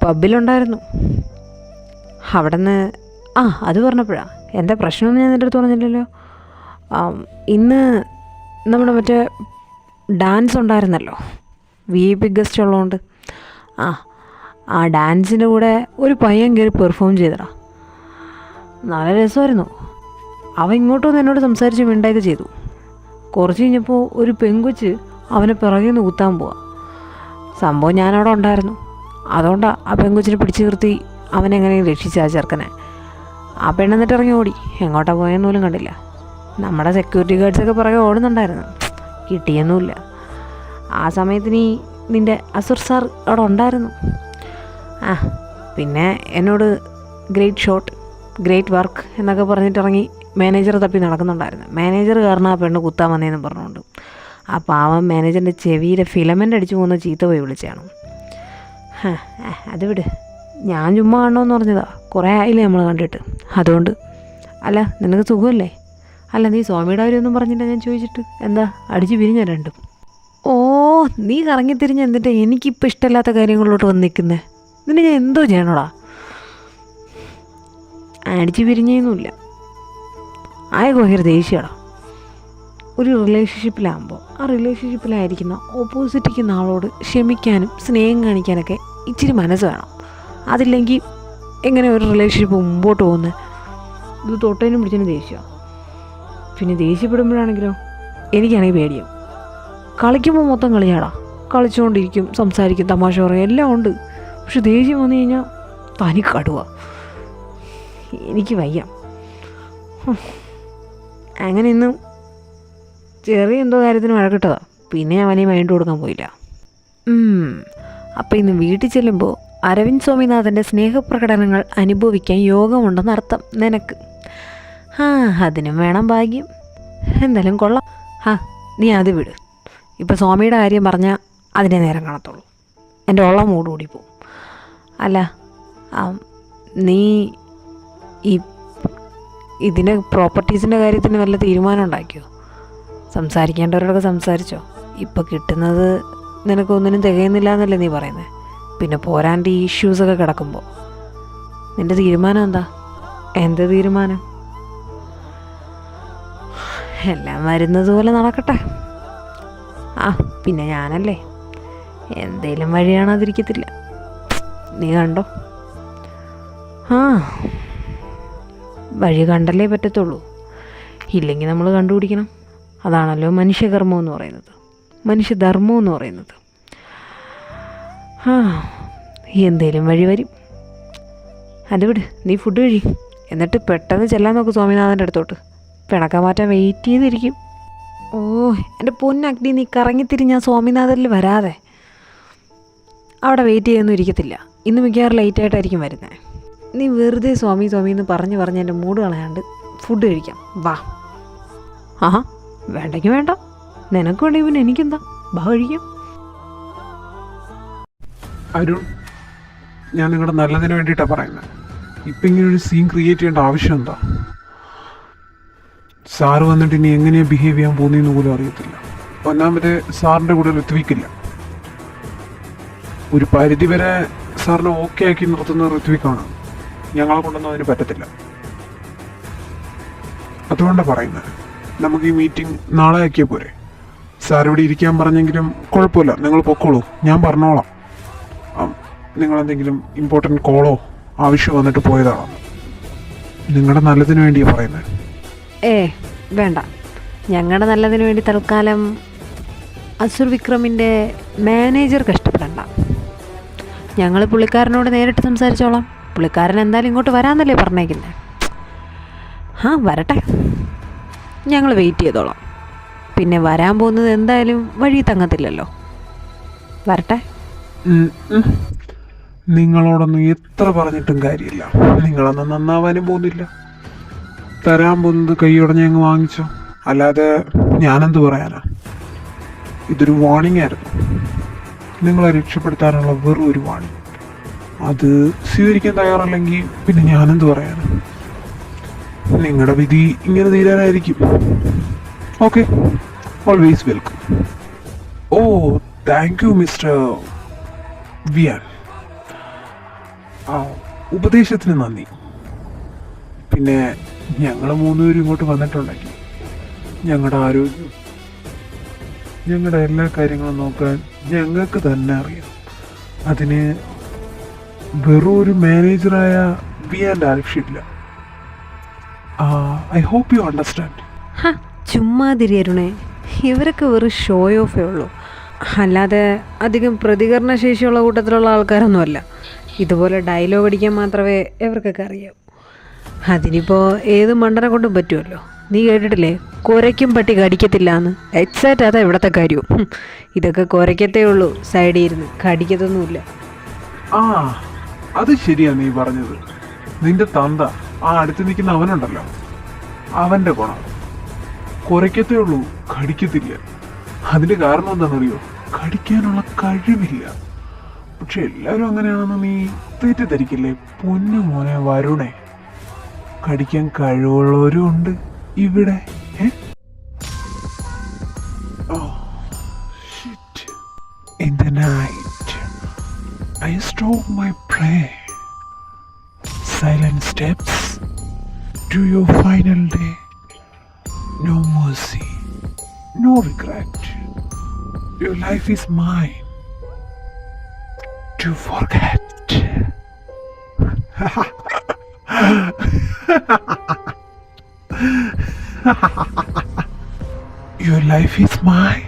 Speaker 3: പബ്ബിലുണ്ടായിരുന്നു. അവിടെ നിന്ന് അത് പറഞ്ഞപ്പോഴാണ്. എന്താ പ്രശ്നമൊന്നും ഞാൻ നിൻ്റെ അടുത്ത് പറഞ്ഞില്ലല്ലോ. ഇന്ന് നമ്മുടെ മറ്റേ ഡാൻസ് ഉണ്ടായിരുന്നല്ലോ, VIP ഗസ്റ്റ് ഉള്ളതുകൊണ്ട്. ആ ഡാൻസിൻ്റെ കൂടെ ഒരു പയ്യൻ കയറി പെർഫോം ചെയ്തടാ. നല്ല രസമായിരുന്നു. അവൻ ഇങ്ങോട്ട് വന്ന് എന്നോട് സംസാരിച്ച് മിണ്ടായൊക്കെ ചെയ്തു. കുറച്ച് കഴിഞ്ഞപ്പോൾ ഒരു പെങ്കൊച്ച് അവനെ പിറകിൽ നിന്ന് കുത്താൻ പോവാ. സംഭവം ഞാനവിടെ ഉണ്ടായിരുന്നു. അതുകൊണ്ടാണ് ആ പെങ്കൊച്ചിനെ പിടിച്ചു നിർത്തി അവനെങ്ങനെയും രക്ഷിച്ച ആ ചെറുക്കനെ. ആ പെണ്ണെന്നിട്ട് ഇറങ്ങി ഓടി. എങ്ങോട്ടാ പോയെന്ന് പോലും കണ്ടില്ല. നമ്മുടെ സെക്യൂരിറ്റി ഗാർഡ്സൊക്കെ പുറകെ ഓടുന്നുണ്ടായിരുന്നു. കിട്ടിയൊന്നുമില്ല. ആ സമയത്തിന് നിൻ്റെ അസുർ സാർ അവിടെ ഉണ്ടായിരുന്നു. പിന്നെ എന്നോട് ഗ്രേറ്റ് ഷോട്ട്, ഗ്രേറ്റ് വർക്ക് എന്നൊക്കെ പറഞ്ഞിട്ടിറങ്ങി മാനേജർ തപ്പി നടക്കുന്നുണ്ടായിരുന്നു. മാനേജർ കാരണം ആ പെണ്ണ് കുത്താൻ വന്നതെന്ന് പറഞ്ഞുകൊണ്ട് ആ പാവം മാനേജറിൻ്റെ ചെവിയിലെ ഫിലമെൻ്റ് അടിച്ചു പോകുന്ന ചീത്ത പോയി വിളിച്ചാണ്. അത് വിട്, ഞാൻ ചുമ്മാ കാണണമെന്ന് പറഞ്ഞതാ. കുറേ ആയില്ലേ നമ്മൾ കണ്ടിട്ട്, അതുകൊണ്ട്. അല്ല, നിനക്ക് സുഖമല്ലേ? അല്ല, നീ സ്വാമിയുടെ കാര്യമൊന്നും പറഞ്ഞില്ല ഞാൻ ചോദിച്ചിട്ട്. എന്താ അടിച്ച് പിരിഞ്ഞ രണ്ടും? നീ കറങ്ങിത്തിരിഞ്ഞ് എന്നിട്ട് എനിക്കിപ്പോൾ ഇഷ്ടമില്ലാത്ത കാര്യങ്ങളിലോട്ട് വന്ന് നിൽക്കുന്നേ. നിന്നെ ഞാൻ എന്തോ ചെയ്യണോടാ? അടിച്ച് പിരിഞ്ഞൊന്നുമില്ല, ഭയങ്കര ദേഷ്യടാ. ഒരു റിലേഷൻഷിപ്പിലാകുമ്പോൾ ആ റിലേഷൻഷിപ്പിലായിരിക്കുന്ന ഓപ്പോസിറ്റിക്കുന്ന ആളോട് ക്ഷമിക്കാനും സ്നേഹം കാണിക്കാനൊക്കെ ഇച്ചിരി മനസ്സ് വേണം. അതില്ലെങ്കിൽ എങ്ങനെ ഒരു റിലേഷൻഷിപ്പ് മുമ്പോട്ട് പോകുന്നത്? ഇത് തൊട്ടതിനും പിടിച്ചതിനും ദേഷ്യമാണ്. പിന്നെ ദേഷ്യപ്പെടുമ്പോഴാണെങ്കിലോ എനിക്കാണെങ്കിൽ പേടിയാവും. കളിക്കുമ്പോൾ മൊത്തം കളിയാടാ, കളിച്ചുകൊണ്ടിരിക്കും, സംസാരിക്കും, തമാശ പറയും, എല്ലാം ഉണ്ട്. പക്ഷെ ദേഷ്യം വന്നു കഴിഞ്ഞാൽ തനി കടുവ. എനിക്ക് വയ്യ. അങ്ങനെ ഇന്നും ചെറിയ എന്തോ കാര്യത്തിന് വഴക്കിട്ടതാ. പിന്നെ ഞാൻ വലിയ മൈൻഡ് കൊടുക്കാൻ പോയില്ല. അപ്പം ഇന്ന് വീട്ടിൽ ചെല്ലുമ്പോൾ അരവിന്ദ് സ്വാമിനാഥൻ്റെ സ്നേഹപ്രകടനങ്ങൾ അനുഭവിക്കാൻ യോഗമുണ്ടെന്നർത്ഥം നിനക്ക്. അതിനും വേണം ഭാഗ്യം. എന്തായാലും കൊള്ളാം. നീ അത് വിട്. ഇപ്പം സ്വാമിയുടെ കാര്യം പറഞ്ഞാൽ അതിൻ്റെ നേരം കാണത്തുള്ളൂ. എൻ്റെ ഉള്ള മൂട് കൂടിപ്പോവും. അല്ല, നീ ഈ ഇതിന് പ്രോപ്പർട്ടീസിൻ്റെ കാര്യത്തിന് വല്ല തീരുമാനം ഉണ്ടാക്കിയോ? സംസാരിക്കേണ്ടവരോടൊക്കെ സംസാരിച്ചോ? ഇപ്പോൾ കിട്ടുന്നത് നിനക്കൊന്നിനും തികയുന്നില്ല എന്നല്ലേ നീ പറയുന്നത്? പിന്നെ പോരാണ്ട് ഈ ഇഷ്യൂസൊക്കെ കിടക്കുമ്പോൾ നിൻ്റെ തീരുമാനം എന്താ? എന്ത് തീരുമാനം? എല്ലാം വരുന്നത് പോലെ നടക്കട്ടെ. ആ പിന്നെ ഞാനല്ലേ, എന്തേലും വഴി കാണാതിരിക്കത്തില്ല. നീ കണ്ടോ? ആ വഴി കണ്ടല്ലേ പറ്റത്തുള്ളൂ, ഇല്ലെങ്കിൽ നമ്മൾ കണ്ടുപിടിക്കണം. അതാണല്ലോ മനുഷ്യകർമ്മം എന്ന് പറയുന്നത്, മനുഷ്യധർമ്മം എന്ന് പറയുന്നത്. ആ എന്തേലും വഴി വരും. അത് വിട്, നീ ഫുഡ് കഴി, എന്നിട്ട് പെട്ടെന്ന് ചെല്ലാൻ നോക്ക് സ്വാമിനാഥൻ്റെ അടുത്തോട്ട്. പിണക്കം മാറ്റാൻ വെയിറ്റ് ചെയ്തിരിക്കും. ഓ എൻ്റെ പൊന്നഗ്നി, നീ കറങ്ങിത്തിരിഞ്ഞ് ആ സ്വാമിനാഥനിൽ വരാതെ. അവിടെ വെയിറ്റ് ചെയ്യുന്നു ഇരിക്കത്തില്ല. ഇന്ന് മിക്കവാറും ലേറ്റായിട്ടായിരിക്കും വരുന്നത്. നീ വെറുതെ സ്വാമി സ്വാമി എന്ന് പറഞ്ഞ് എൻ്റെ മൂഡ് കളയാണ്ട് ഫുഡ് കഴിക്കാം. വാ. ആഹാ വേണ്ടെങ്കിൽ വേണ്ട, നിനക്ക് വേണ്ടി പിന്നെ എനിക്കെന്താ, വാ കഴിക്കാം.
Speaker 4: അരുൺ, ഞാൻ നിങ്ങളുടെ നല്ലതിന് വേണ്ടിയിട്ടാണ് പറയുന്നത്. ഇപ്പം ഇങ്ങനെ ഒരു സീൻ ക്രിയേറ്റ് ചെയ്യേണ്ട ആവശ്യം എന്താ? സാറ് വന്നിട്ട് ഇനി എങ്ങനെയാണ് ബിഹേവ് ചെയ്യാൻ പോകുന്നതെന്ന് പോലും അറിയത്തില്ല. ഒന്നാമത് സാറിൻ്റെ കൂടെ ഋത്വിക്കില്ല. ഒരു പരിധി വരെ സാറിനെ ഓക്കെ ആക്കി നിർത്തുന്ന ഋത്വിക്കാണ്. ഞങ്ങളെ കൊണ്ടൊന്നും അതിന് പറ്റത്തില്ല. അതുകൊണ്ടാണ് പറയുന്നത്, നമുക്ക് ഈ മീറ്റിംഗ് നാളെ ആക്കിയാൽ പോരെ? സാർ ഇവിടെ ഇരിക്കാൻ പറഞ്ഞെങ്കിലും കുഴപ്പമില്ല, നിങ്ങൾ പൊക്കോളൂ, ഞാൻ പറഞ്ഞോളാം. നിങ്ങളെന്തെങ്കിലും ഇമ്പോർട്ടൻറ്റ് കോളോ ആവശ്യം വന്നിട്ട് പോയതാണോ? നിങ്ങളുടെ നല്ലതിന് വേണ്ടിയാണ് പറയുന്നത്.
Speaker 3: വേണ്ട, ഞങ്ങളുടെ നല്ലതിന് വേണ്ടി തൽക്കാലം അസുർ വിക്രമിൻ്റെ മാനേജർ കഷ്ടപ്പെടണ്ട. ഞങ്ങൾ പുള്ളിക്കാരനോട് നേരിട്ട് സംസാരിച്ചോളാം. പുള്ളിക്കാരൻ എന്തായാലും ഇങ്ങോട്ട് വരാമെന്നല്ലേ പറഞ്ഞേക്കുന്നത്. ആ വരട്ടെ, ഞങ്ങൾ വെയിറ്റ് ചെയ്തോളാം. പിന്നെ വരാൻ പോകുന്നത് എന്തായാലും വഴി തങ്ങത്തില്ലല്ലോ. വരട്ടെ.
Speaker 4: നിങ്ങളോടൊന്നും എത്ര പറഞ്ഞിട്ടും കാര്യമില്ല. നിങ്ങളൊന്നും നന്നാവാനും പോകുന്നില്ല. തരാൻ പോകുന്നത് കൈയുടഞ്ഞ് അങ്ങ് വാങ്ങിച്ചോ. അല്ലാതെ ഞാനെന്ത് പറയാനാ? ഇതൊരു വാണിംഗ് ആയിരുന്നു, നിങ്ങളെ രക്ഷപ്പെടുത്താനുള്ള വെറും ഒരു വാണിംഗ്. അത് സ്വീകരിക്കാൻ തയ്യാറല്ലെങ്കിൽ പിന്നെ ഞാനെന്ത് പറയാനാ? നിങ്ങളുടെ വിധി ഇങ്ങനെ തീരാനായിരിക്കും. Okay, always welcome. Oh thank you mister Viyan. ഉപദേശത്തിന് നന്ദി. പിന്നെ ഞങ്ങൾ മൂന്നുപേരും ഇങ്ങോട്ട് വന്നിട്ടുണ്ടെങ്കിൽ ഞങ്ങളുടെ ആരോഗ്യം, ഞങ്ങളുടെ എല്ലാ കാര്യങ്ങളും നോക്കാൻ ഞങ്ങൾക്ക് തന്നെ അറിയാം. അതിന് വെറും ഒരു മാനേജറായ വിയാൻ്റെ ആവശ്യമില്ല. I hope you understand.
Speaker 3: ചുമ്മാതിരിയരുണേ, ഇവരൊക്കെ വെറും ഷോ ഓഫേ ഉള്ളൂ, അല്ലാതെ അധികം പ്രതികരണശേഷിയുള്ള കൂട്ടത്തിലുള്ള ആൾക്കാരൊന്നുമല്ല. ഇതുപോലെ ഡയലോഗ് അടിക്കാൻ മാത്രമേ ഇവർക്കൊക്കെ അറിയാവൂ. അതിനിപ്പോൾ ഏത് മണ്ടനെ കൊണ്ടും പറ്റുമല്ലോ. നീ കേട്ടിട്ടില്ലേ, കുരയ്ക്കും പട്ടി കടിക്കത്തില്ല എന്ന്? എക്സാക്റ്റ് അതാ ഇവിടുത്തെ കാര്യവും. ഇതൊക്കെ കുരയ്ക്കത്തേ ഉള്ളൂ, സൈഡിൽ ഇരുന്ന് കടിക്കത്തൊന്നുമില്ല.
Speaker 4: അത് ശരിയാ നീ പറഞ്ഞത്. നിന്റെ തന്ത ആ അടുത്ത് നിൽക്കുന്ന അവനുണ്ടല്ലോ, അവൻ്റെ ഗുണം കുരയ്ക്കത്തേ ഉള്ളൂ, കടിക്കത്തില്ല. അതിൻ്റെ കാരണം എന്താണെന്നറിയോ? കടിക്കാനുള്ള കഴിവില്ല. പക്ഷെ എല്ലാവരും അങ്ങനെയാണെന്ന് നീ തെറ്റിദ്ധരിക്കില്ലേ പൊന്നു മോനെ വരുണേ. കടിക്കാൻ കഴിവുള്ളവരും ഉണ്ട് ഇവിടെ. In the night, I stroke my prey. Silent steps to your final day. No mercy, no regret. Your life is mine to forget. Your life is mine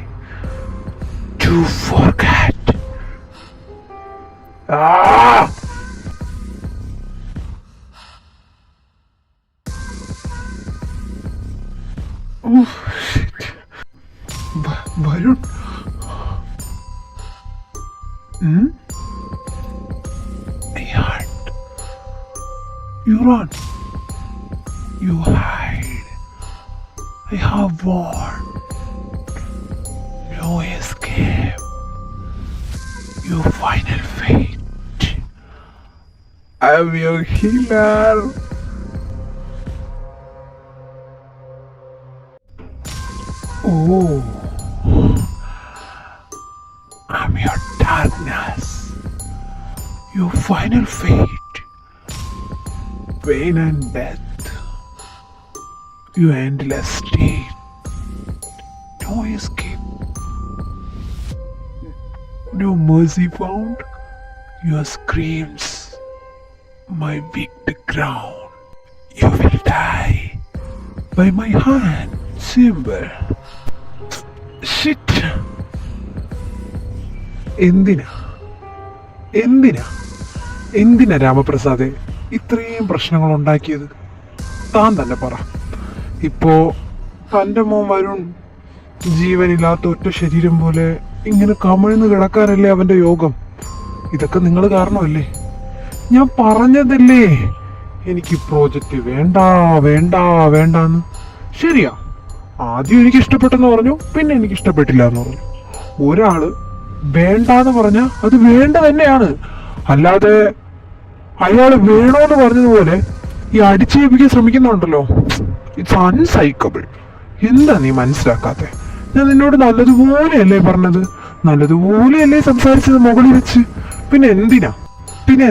Speaker 4: to forget. Oh shit. Varun. I heard. You run. You hide. I have warned. No escape. Your final fate. I am your healer. Oh, I'm your darkness, your final fate, pain and death, your endless state, no escape, no mercy found, your screams, my wicked ground, you will die by my hand, symbol. Shit. എന്തിനാ രാമപ്രസാദെ ഇത്രയും പ്രശ്നങ്ങൾ ഉണ്ടാക്കിയത്? താൻ തന്നെ പറ. ഇപ്പോ തൻ്റെ മോൻ വരുൺ ജീവനില്ലാത്ത ഒറ്റ ശരീരം പോലെ ഇങ്ങനെ കമിഴ്ന്ന് കിടക്കാനല്ലേ അവന്റെ യോഗം? ഇതൊക്കെ നിങ്ങൾ കാരണമല്ലേ? ഞാൻ പറഞ്ഞതല്ലേ എനിക്ക് പ്രോജക്റ്റ് വേണ്ട വേണ്ട വേണ്ടാന്ന്. ശരിയാ, ആദ്യം എനിക്ക് ഇഷ്ടപ്പെട്ടെന്ന് പറഞ്ഞു, പിന്നെ എനിക്ക് ഇഷ്ടപ്പെട്ടില്ല എന്ന് പറഞ്ഞു. ഒരാള് വേണ്ടാന്ന് പറഞ്ഞാൽ അത് വേണ്ട തന്നെയാണ്. അല്ലാതെ അയാള് വേണോന്ന് പറഞ്ഞതുപോലെ ഈ അടിച്ചേൽപ്പിക്കാൻ ശ്രമിക്കുന്നുണ്ടല്ലോ, ഇറ്റ്സ് അൺസൈക്കബിൾ. എന്താ നീ മനസ്സിലാക്കാത്തെ? ഞാൻ നിന്നോട് നല്ലതുപോലെയല്ലേ പറഞ്ഞത്, നല്ലതുപോലെയല്ലേ സംസാരിച്ചത് മുകളിൽ വെച്ച്. പിന്നെ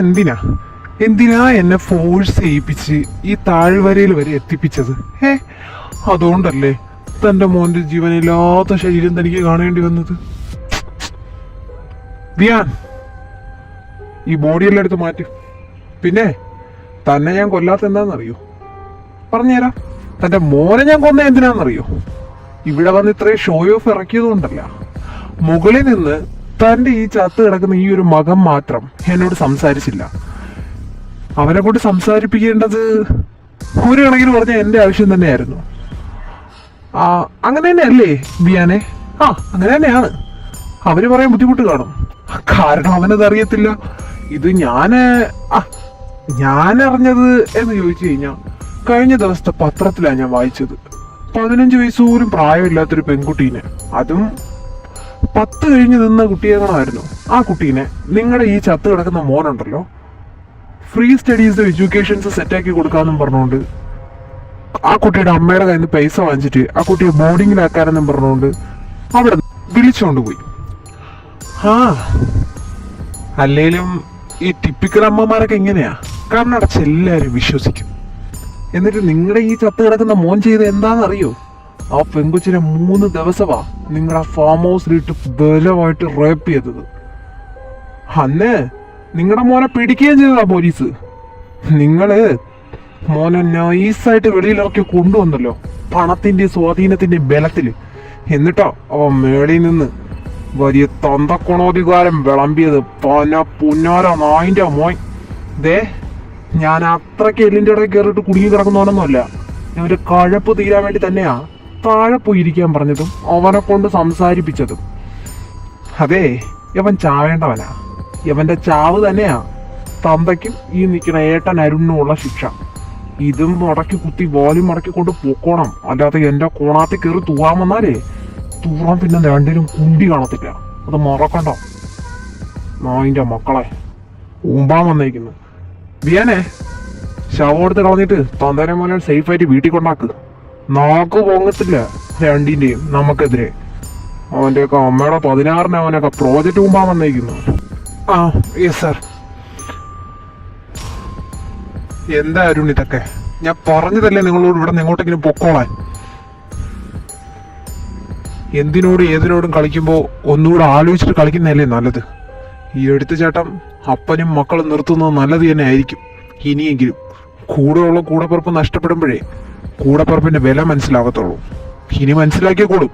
Speaker 4: എന്തിനാ എന്നെ ഫോഴ്സ് ചെയ്യിപ്പിച്ച് ഈ താഴ്വരയിൽ വരെ എത്തിപ്പിച്ചത്? അതുകൊണ്ടല്ലേ തന്റെ മോന്റെ ജീവനില്ലാത്ത ശരീരം തനിക്ക് കാണേണ്ടി വന്നത്. ദിയാൻ, ഈ ബോഡിയെല്ലാം എടുത്ത് മാറ്റി. പിന്നെ തന്നെ ഞാൻ കൊല്ലാത്ത എന്താണെന്നറിയോ? പറഞ്ഞുതരാം. തന്റെ മോനെ ഞാൻ കൊന്ന എന്തിനാണെന്നറിയോ? ഇവിടെ വന്ന് ഇത്രയും ഷോ ഓഫ് ഇറക്കിയത് കൊണ്ടല്ല. മുകളിൽ നിന്ന് തന്റെ ഈ ചത്ത് കിടക്കുന്ന ഈ ഒരു മകൻ മാത്രം എന്നോട് സംസാരിച്ചില്ല. അവനെ കൊണ്ട് സംസാരിപ്പിക്കേണ്ടത് ഒരു കണക്കിന് പറഞ്ഞ എന്റെ ആവശ്യം തന്നെയായിരുന്നു. അങ്ങനെ തന്നെയല്ലേ ബിയാനെ? അങ്ങനെ തന്നെയാണ്. അവന് പറയാൻ ബുദ്ധിമുട്ട് കാണും, കാരണം അവനത് അറിയത്തില്ല. ഇത് ഞാൻ അറിഞ്ഞത് എന്ന് ചോദിച്ചു കഴിഞ്ഞാൽ കഴിഞ്ഞ ദിവസത്തെ പത്രത്തിലാണ് ഞാൻ വായിച്ചത്. 15 വയസ്സ് പോലും പ്രായമില്ലാത്തൊരു പെൺകുട്ടീനെ, അതും 10 കഴിഞ്ഞ് നിന്ന കുട്ടിയെങ്ങനായിരുന്നു. ആ കുട്ടീനെ നിങ്ങളുടെ ഈ ചത്ത് കിടക്കുന്ന മോനുണ്ടല്ലോ, ഫ്രീ സ്റ്റഡീസ് എഡ്യൂക്കേഷൻസ് സെറ്റാക്കി കൊടുക്കാമെന്നും പറഞ്ഞുകൊണ്ട് ആ കുട്ടിയുടെ അമ്മയുടെ കയ്യിൽ നിന്ന് പൈസ വാങ്ങിച്ചിട്ട് ആ കുട്ടിയെ ബോർഡിങ്ങിലാക്കാനെന്നും പറഞ്ഞുകൊണ്ട് അവിടെ വിളിച്ചുകൊണ്ട് പോയി. അല്ലേലും ഈ ടിപ്പിക്കൽ അമ്മമാരൊക്കെ എങ്ങനെയാ? കാരണം അടച്ച് എല്ലാവരും വിശ്വസിക്കും. എന്നിട്ട് നിങ്ങളുടെ ഈ ചത്ത് കിടക്കുന്ന മോൻ ചെയ്ത് എന്താണെന്നറിയോ? ആ പെൺകൊച്ചിനെ 3 ദിവസമാ നിങ്ങളുടെ ഫാം ഹൗസിലിട്ട് ബലമായിട്ട് റേപ്പ് ചെയ്തത്. അന്ന് നിങ്ങളുടെ മോനെ പിടിക്കുകയും ചെയ്തതാ പോലീസ്. നിങ്ങള് മോനെ നൈസായിട്ട് വെളിയിലിറക്കി കൊണ്ടുവന്നല്ലോ, പണത്തിന്റെ സ്വാധീനത്തിന്റെ ബലത്തില്. എന്നിട്ടോ അവൻ മേളിൽ നിന്ന് വലിയ തന്തക്കോണോധികാരം വിളമ്പിയത്. പുന്നാര നായിന്റെ മോൻ. ഞാൻ അത്രയ്ക്ക് എല്ലിന്റെ ഇടയിൽ കയറിയിട്ട് കുടുങ്ങി കിടക്കുന്നവനൊന്നുമല്ല. ഞാൻ ഒരു കഴപ്പ് തീരാൻ വേണ്ടി തന്നെയാ താഴെ പോയി ഇരിക്കാൻ പറഞ്ഞതും അവനെ കൊണ്ട് സംസാരിപ്പിച്ചതും. അതെ, ഇവൻ ചാവേണ്ടവനാ. ഇവന്റെ ചാവ് തന്നെയാ തന്തയ്ക്കും ഈ നിൽക്കുന്ന ഏട്ടൻ അരുണിനുമുള്ള ശിക്ഷ. ഇതും മടക്കി കുത്തി വോലും മടക്കി കൊണ്ട് പൊക്കോണം. അല്ലാതെ എന്റെ കോണാത്തിൽ കയറി തൂറാൻ വന്നാലേ തൂറാൻ പിന്നെ രണ്ടിനും കുണ്ടി കാണത്തില്ല. അത് മറക്കണ്ട. നായിന്റെ മക്കളെ ഊമ്പാൻ വന്നേക്കുന്നു. ബിയാനെ, ശവം എടുത്ത് കളഞ്ഞിട്ട് തന്തേനെ മോനെ സേഫായിട്ട് വീട്ടിൽ കൊണ്ടാക്ക്. നാക്ക് പൊങ്ങത്തില്ല രണ്ടിന്റെയും നമുക്കെതിരെ. അവന്റെയൊക്കെ അമ്മയുടെ 16-ന് അവനൊക്കെ പ്രോജക്റ്റ് ഊമ്പാൻ വന്നേക്കുന്നു. Yes sir. എന്താ അരുൺ ഇതൊക്കെ? ഞാൻ പറഞ്ഞതല്ലേ നിങ്ങളോട് ഇവിടെ നിങ്ങോട്ടെങ്കിലും പൊക്കോളാൻ. എന്തിനോടും ഏതിനോടും കളിക്കുമ്പോൾ ഒന്നുകൂടെ ആലോചിച്ചിട്ട് കളിക്കുന്നതല്ലേ നല്ലത്. ഈ എടുത്തുചാട്ടം അപ്പനും മക്കളും നിർത്തുന്നത് നല്ലത് തന്നെ ആയിരിക്കും. ഇനിയെങ്കിലും കൂടെയുള്ള കൂടപ്പിറപ്പ് നഷ്ടപ്പെടുമ്പോഴേ കൂടപ്പിറപ്പിന്റെ വില മനസ്സിലാകത്തുള്ളൂ. ഇനി മനസ്സിലാക്കിക്കോളും.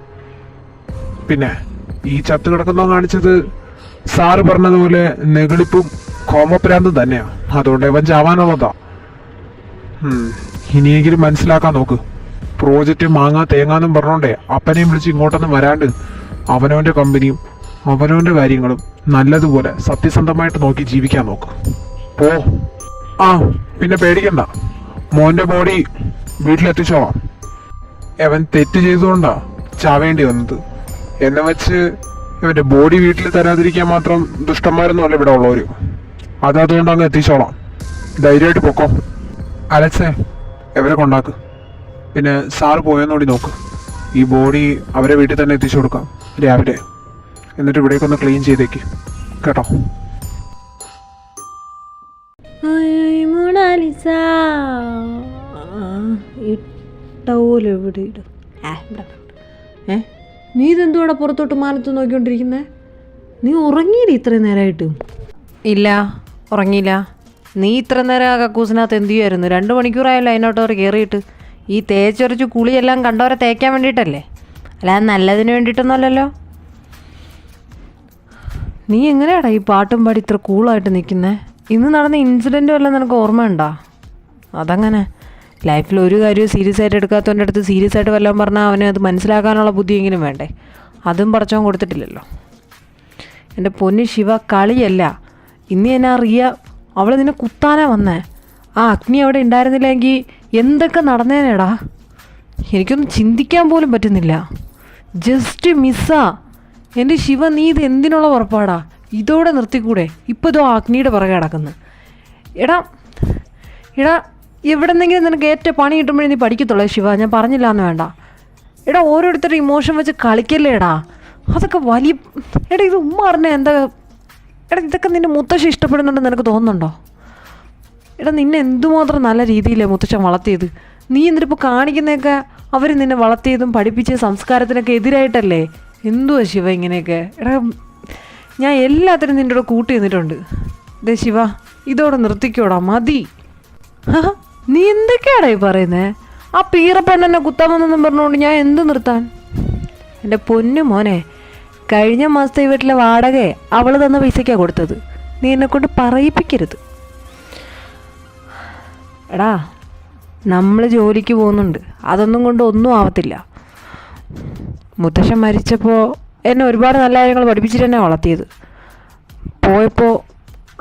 Speaker 4: പിന്നെ ഈ ചത്ത് കിടക്കുന്നോ കാണിച്ചത് സാറ് പറഞ്ഞതുപോലെ നെഗളിപ്പും കോമപ്രാന്തും തന്നെയാ. അതുകൊണ്ട് ഇവൻ ചാവാനുള്ളതാ. ഇനിയെങ്കിലും മനസ്സിലാക്കാൻ നോക്ക്. പ്രോജക്റ്റ് മാങ്ങാ തേങ്ങാന്നും പറഞ്ഞോണ്ടേ അപ്പനെയും വിളിച്ച് ഇങ്ങോട്ടൊന്നും വരാണ്ട് അവനവന്റെ കമ്പനിയും അവനവന്റെ കാര്യങ്ങളും നല്ലതുപോലെ സത്യസന്ധമായിട്ട് നോക്കി ജീവിക്കാൻ നോക്ക്. പോ. പിന്നെ പേടിക്കണ്ട, മോന്റെ ബോഡി വീട്ടിലെത്തിച്ചോളാം. അവൻ തെറ്റ് ചെയ്തുകൊണ്ടാ ചാവേണ്ടി വന്നത്. എന്നെ വെച്ച് ഇവന്റെ ബോഡി വീട്ടിൽ തരാതിരിക്കാൻ മാത്രം ദുഷ്ടന്മാരൊന്നുമല്ല ഇവിടെ ഉള്ളവര്. അതുകൊണ്ട് അങ്ങ് എത്തിച്ചോളാം. ധൈര്യമായിട്ട് പൊക്കോ. അലക്സേ, എവരെ കൊണ്ടാക്ക്. പിന്നെ സാറ് പോയെന്നോടി നോക്ക്. ഈ ബോഡി അവരെ വീട്ടിൽ തന്നെ എത്തിച്ചു കൊടുക്കാം രാവിലെ. എന്നിട്ട് ഇവിടേക്ക് ഒന്ന് ക്ലീൻ ചെയ്തേക്ക് കേട്ടോ.
Speaker 3: മൊണാലിസ ഇട്ടോലും എവിടെ ഇടും? നീ ഇതെന്തുകൂടെ പുറത്തോട്ട് മാനത്ത് നോക്കിക്കൊണ്ടിരിക്കുന്നേ? നീ ഉറങ്ങിയില്ല ഇത്രയും നേരമായിട്ട്? ഇല്ല, ഉറങ്ങിയില്ല. നീ ഇത്ര നേരം ആ കക്കൂസിനകത്ത് എന്ത് ചെയ്യുമായിരുന്നു? 2 മണിക്കൂറായല്ലോ അതിനോട്ടവർ കയറിയിട്ട്. ഈ തേച്ചൊരച്ച് കുളിയെല്ലാം കണ്ടവരെ തേക്കാൻ വേണ്ടിയിട്ടല്ലേ, അല്ലാതെ നല്ലതിന് വേണ്ടിയിട്ടൊന്നുമല്ലല്ലോ. നീ എങ്ങനെയാടാ ഈ പാട്ടും പാടി ഇത്ര കൂളായിട്ട് നിൽക്കുന്നേ? ഇന്ന് നടന്ന ഇൻസിഡൻറ്റ് വല്ലതും നിനക്ക് ഓർമ്മയുണ്ടോ? അതങ്ങനെ ലൈഫിൽ ഒരു കാര്യവും സീരിയസ് ആയിട്ട് എടുക്കാത്തവൻ്റെ അടുത്ത് സീരിയസ് ആയിട്ട് വല്ലതും പറഞ്ഞാൽ അവന് അത് മനസ്സിലാക്കാനുള്ള ബുദ്ധിയെങ്കിലും വേണ്ടേ? അതും പടച്ചവൻ കൊടുത്തിട്ടില്ലല്ലോ. എൻ്റെ പൊന്നു ശിവ, കളിയല്ല. ഇന്ന് എന്നെ അറിയാം, അവൾ നിന്നെ കുത്താനാ വന്നേ. ആ അഗ്നി അവിടെ ഉണ്ടായിരുന്നില്ലെങ്കിൽ എന്തൊക്കെ നടന്നേനേടാ, എനിക്കൊന്നും ചിന്തിക്കാൻ പോലും പറ്റുന്നില്ല. ജസ്റ്റ് മിസ്സാ. എൻ്റെ ശിവ, നീ ഇത് എന്തിനുള്ള പുറപ്പാടാ? ഇതോടെ നിർത്തിക്കൂടെ? ഇപ്പോൾ ഇതോ അഗ്നിയുടെ പുറകെ കിടക്കുന്നു. എടാ എവിടെ നിന്നെങ്കിലും നിനക്ക് ഏറ്റവും പണി കിട്ടുമ്പോഴേ നീ പഠിക്കത്തുള്ളൂ ശിവ. ഞാൻ പറഞ്ഞില്ല എന്ന് വേണ്ട. എടാ ഓരോരുത്തരുടെ ഇമോഷൻ വെച്ച് കളിക്കല്ലേ എടാ, അതൊക്കെ വലിയ. എടാ ഇത് ഉമ്മ പറഞ്ഞ എന്താ? എടാ ഇതൊക്കെ നിൻ്റെ മുത്തശ്ശി ഇഷ്ടപ്പെടുന്നുണ്ടെന്ന് നിനക്ക് തോന്നുന്നുണ്ടോ? എടാ നിന്നെ എന്തുമാത്രം നല്ല രീതിയിലാണ് മുത്തശ്ശൻ വളർത്തിയത്. നീ എന്നിട്ടിപ്പോൾ കാണിക്കുന്നതൊക്കെ അവർ നിന്നെ വളർത്തിയതും പഠിപ്പിച്ച സംസ്കാരത്തിനൊക്കെ എതിരായിട്ടല്ലേ? എന്തുവാ ശിവ ഇങ്ങനെയൊക്കെ? എടാ ഞാൻ എല്ലാത്തിനും നിൻ്റെ കൂടെ കൂട്ടി നിന്നിട്ടുണ്ട്. ദേ ശിവ, ഇതോടെ നിർത്തിക്കോടാ, മതി. നീ എന്തൊക്കെയാടാ ഈ പറയുന്നേ? ആ പീറപ്പെണ്ണെന്നെ കുത്താമെന്നൊന്നും പറഞ്ഞുകൊണ്ട് ഞാൻ എന്ത് നിർത്താൻ? എൻ്റെ പൊന്നു മോനെ, കഴിഞ്ഞ മാസത്തെ ഈ വീട്ടിലെ വാടക അവൾ തന്ന പൈസയ്ക്കാണ് കൊടുത്തത്. നീ എന്നെക്കൊണ്ട് പറയിപ്പിക്കരുത്. എടാ നമ്മൾ ജോലിക്ക് പോകുന്നുണ്ട്, അതൊന്നും കൊണ്ട് ഒന്നും ആവത്തില്ല. മുത്തശ്ശൻ മരിച്ചപ്പോൾ എന്നെ ഒരുപാട് നല്ല കാര്യങ്ങൾ പഠിപ്പിച്ചിട്ട് തന്നെ വളർത്തിയത്. പോയപ്പോൾ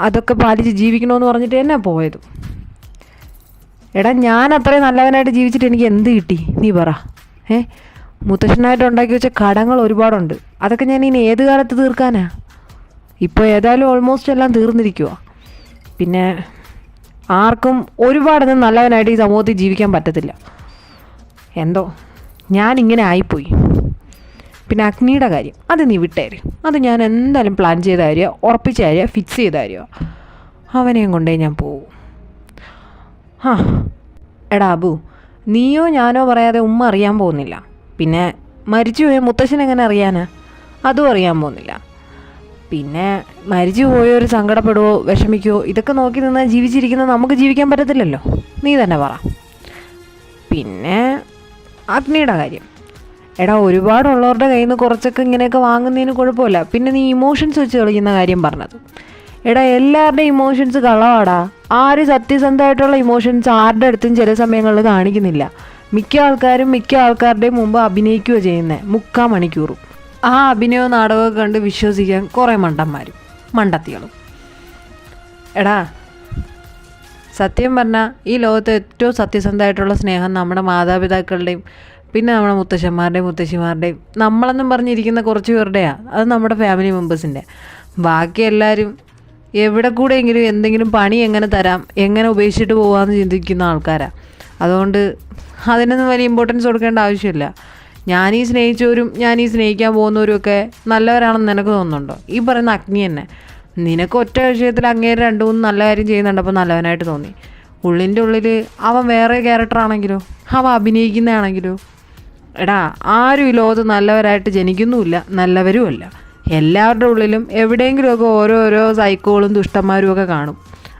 Speaker 3: അതൊക്കെ പാലിച്ച് ജീവിക്കണമെന്ന് പറഞ്ഞിട്ട് എന്നെ പോയത്. എടാ ഞാൻ അത്രയും നല്ലവനായിട്ട് ജീവിച്ചിട്ട് എനിക്ക് എന്ത് കിട്ടി നീ പറ? മുത്തശ്ശനായിട്ട് ഉണ്ടാക്കി വെച്ച കടങ്ങൾ ഒരുപാടുണ്ട്. അതൊക്കെ ഞാൻ ഇനി ഏത് കാലത്ത് തീർക്കാനാ? ഇപ്പോൾ ഏതായാലും ഓൾമോസ്റ്റ് എല്ലാം തീർന്നിരിക്കുക. പിന്നെ ആർക്കും ഒരുപാടൊന്നും നല്ലവനായിട്ട് ഈ സമൂഹത്തിൽ ജീവിക്കാൻ പറ്റത്തില്ല. എന്തോ ഞാനിങ്ങനെ ആയിപ്പോയി. പിന്നെ അഗ്നിയുടെ കാര്യം അത് നീ വിട്ടേര്. അത് ഞാൻ എന്തായാലും പ്ലാൻ ചെയ്ത കാര്യമാണ്, ഉറപ്പിച്ച കാര്യമാണ്, ഫിക്സ് ചെയ്ത കാര്യമാണ്. അവനെയും കൊണ്ടേ ഞാൻ പോവും. എടാ അബു, നീയോ ഞാനോ പറയാതെ ഉമ്മ അറിയാൻ പോകുന്നില്ല. പിന്നെ മരിച്ചുപോയ മുത്തശ്ശൻ എങ്ങനെ അറിയാനാ? അതും അറിയാൻ പോകുന്നില്ല. പിന്നെ മരിച്ചു പോയൊരു സങ്കടപ്പെടുവോ വിഷമിക്കുവോ ഇതൊക്കെ നോക്കി നിന്നാൽ ജീവിച്ചിരിക്കുന്നത് നമുക്ക് ജീവിക്കാൻ പറ്റത്തില്ലല്ലോ. നീ തന്നെ പറ. പിന്നെ അഗ്നിയുടെ കാര്യം, എടാ ഒരുപാടുള്ളവരുടെ കയ്യിൽ നിന്ന് കുറച്ചൊക്കെ ഇങ്ങനെയൊക്കെ വാങ്ങുന്നതിന് കുഴപ്പമില്ല. പിന്നെ നീ ഇമോഷൻസ് വെച്ച് കളിക്കുന്ന കാര്യം പറഞ്ഞത്, എടാ എല്ലാവരുടെയും ഇമോഷൻസ് കള്ളവാടാ. ആരും സത്യസന്ധമായിട്ടുള്ള ഇമോഷൻസ് ആരുടെ അടുത്തും ചില സമയങ്ങളിൽ കാണിക്കുന്നില്ല. മിക്ക ആൾക്കാരുടെയും മുമ്പ് അഭിനയിക്കുകയോ ചെയ്യുന്നത് 3/4 മണിക്കൂറും. ആ അഭിനയവും നാടകമൊക്കെ കണ്ട് വിശ്വസിക്കാൻ കുറേ മണ്ടന്മാരും മണ്ടത്തികളും. എടാ സത്യം പറഞ്ഞാൽ ഈ ലോകത്ത് ഏറ്റവും സത്യസന്ധമായിട്ടുള്ള സ്നേഹം നമ്മുടെ മാതാപിതാക്കളുടെയും പിന്നെ നമ്മുടെ മുത്തശ്ശന്മാരുടെയും മുത്തശ്ശിമാരുടെയും നമ്മളെന്നും പറഞ്ഞിരിക്കുന്ന കുറച്ച് പേരുടെയാണ്. അത് നമ്മുടെ ഫാമിലി മെമ്പേഴ്സിൻ്റെ. ബാക്കി എല്ലാവരും എവിടെ കൂടെയെങ്കിലും എന്തെങ്കിലും പണി എങ്ങനെ തരാം, എങ്ങനെ ഉപേക്ഷിച്ചിട്ട് പോകാമെന്ന് ചിന്തിക്കുന്ന ആൾക്കാരാണ്. അതുകൊണ്ട് അതിനൊന്നും വലിയ ഇമ്പോർട്ടൻസ് കൊടുക്കേണ്ട ആവശ്യമില്ല. ഞാനീ സ്നേഹിച്ചവരും ഞാനീ സ്നേഹിക്കാൻ പോകുന്നവരും ഒക്കെ നല്ലവരാണെന്ന് നിനക്ക് തോന്നുന്നുണ്ടോ? ഈ പറയുന്ന അഗ്നി തന്നെ നിനക്ക് ഒറ്റ വിഷയത്തിൽ അങ്ങേര് 2-3 നല്ല കാര്യം ചെയ്യുന്നുണ്ടപ്പോൾ നല്ലവനായിട്ട് തോന്നി. ഉള്ളിൻ്റെ ഉള്ളിൽ അവൻ വേറെ ക്യാരക്ടറാണെങ്കിലോ, അവൻ അഭിനയിക്കുന്നതാണെങ്കിലോ? എടാ ആരും ഈ ലോകത്ത് നല്ലവരായിട്ട് ജനിക്കുന്നുമില്ല, നല്ലവരുമല്ല. എല്ലാവരുടെ ഉള്ളിലും എവിടെയെങ്കിലുമൊക്കെ ഓരോരോ സൈക്കോളും ദുഷ്ടന്മാരും ഒക്കെ കാണും.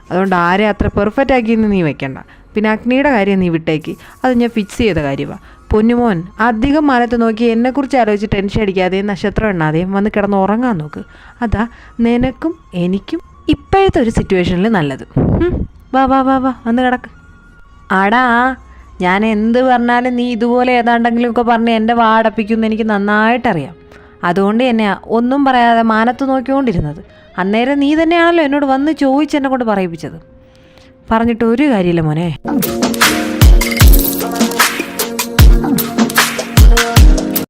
Speaker 3: അതുകൊണ്ട് ആരെ അത്ര പെർഫെക്റ്റ് ആക്കിയെന്ന് നീ വെക്കണ്ട. പിന്നെ അഗ്നിയുടെ കാര്യം നീ വിട്ടേക്ക്, അത് ഞാൻ ഫിക്സ് ചെയ്ത കാര്യമാണ്. പൊന്നുമോൻ അധികം മാനത്ത് നോക്കി എന്നെക്കുറിച്ച് ആലോചിച്ച് ടെൻഷൻ അടിക്കാതെയും നക്ഷത്രം എണ്ണാതെയും വന്ന് കിടന്ന് ഉറങ്ങാൻ നോക്ക്. അതാ നിനക്കും എനിക്കും ഇപ്പോഴത്തെ ഒരു സിറ്റുവേഷനിൽ നല്ലത്. വാ വാ വാ വാ വന്ന് കിടക്ക്. ആടാ ഞാൻ എന്ത് പറഞ്ഞാലും നീ ഇതുപോലെ ഏതാണ്ടെങ്കിലുമൊക്കെ പറഞ്ഞ് എൻ്റെ വാടപ്പിക്കുമെന്ന് എനിക്ക് നന്നായിട്ടറിയാം. അതുകൊണ്ട് തന്നെയാ ഒന്നും പറയാതെ മാനത്ത് നോക്കിക്കൊണ്ടിരുന്നത്. അന്നേരം നീ തന്നെയാണല്ലോ എന്നോട് വന്ന് ചോദിച്ച് എന്നെ കൊണ്ട് പറയിപ്പിച്ചത്. പറഞ്ഞിട്ട് ഒരു കാര്യമില്ല മോനെ.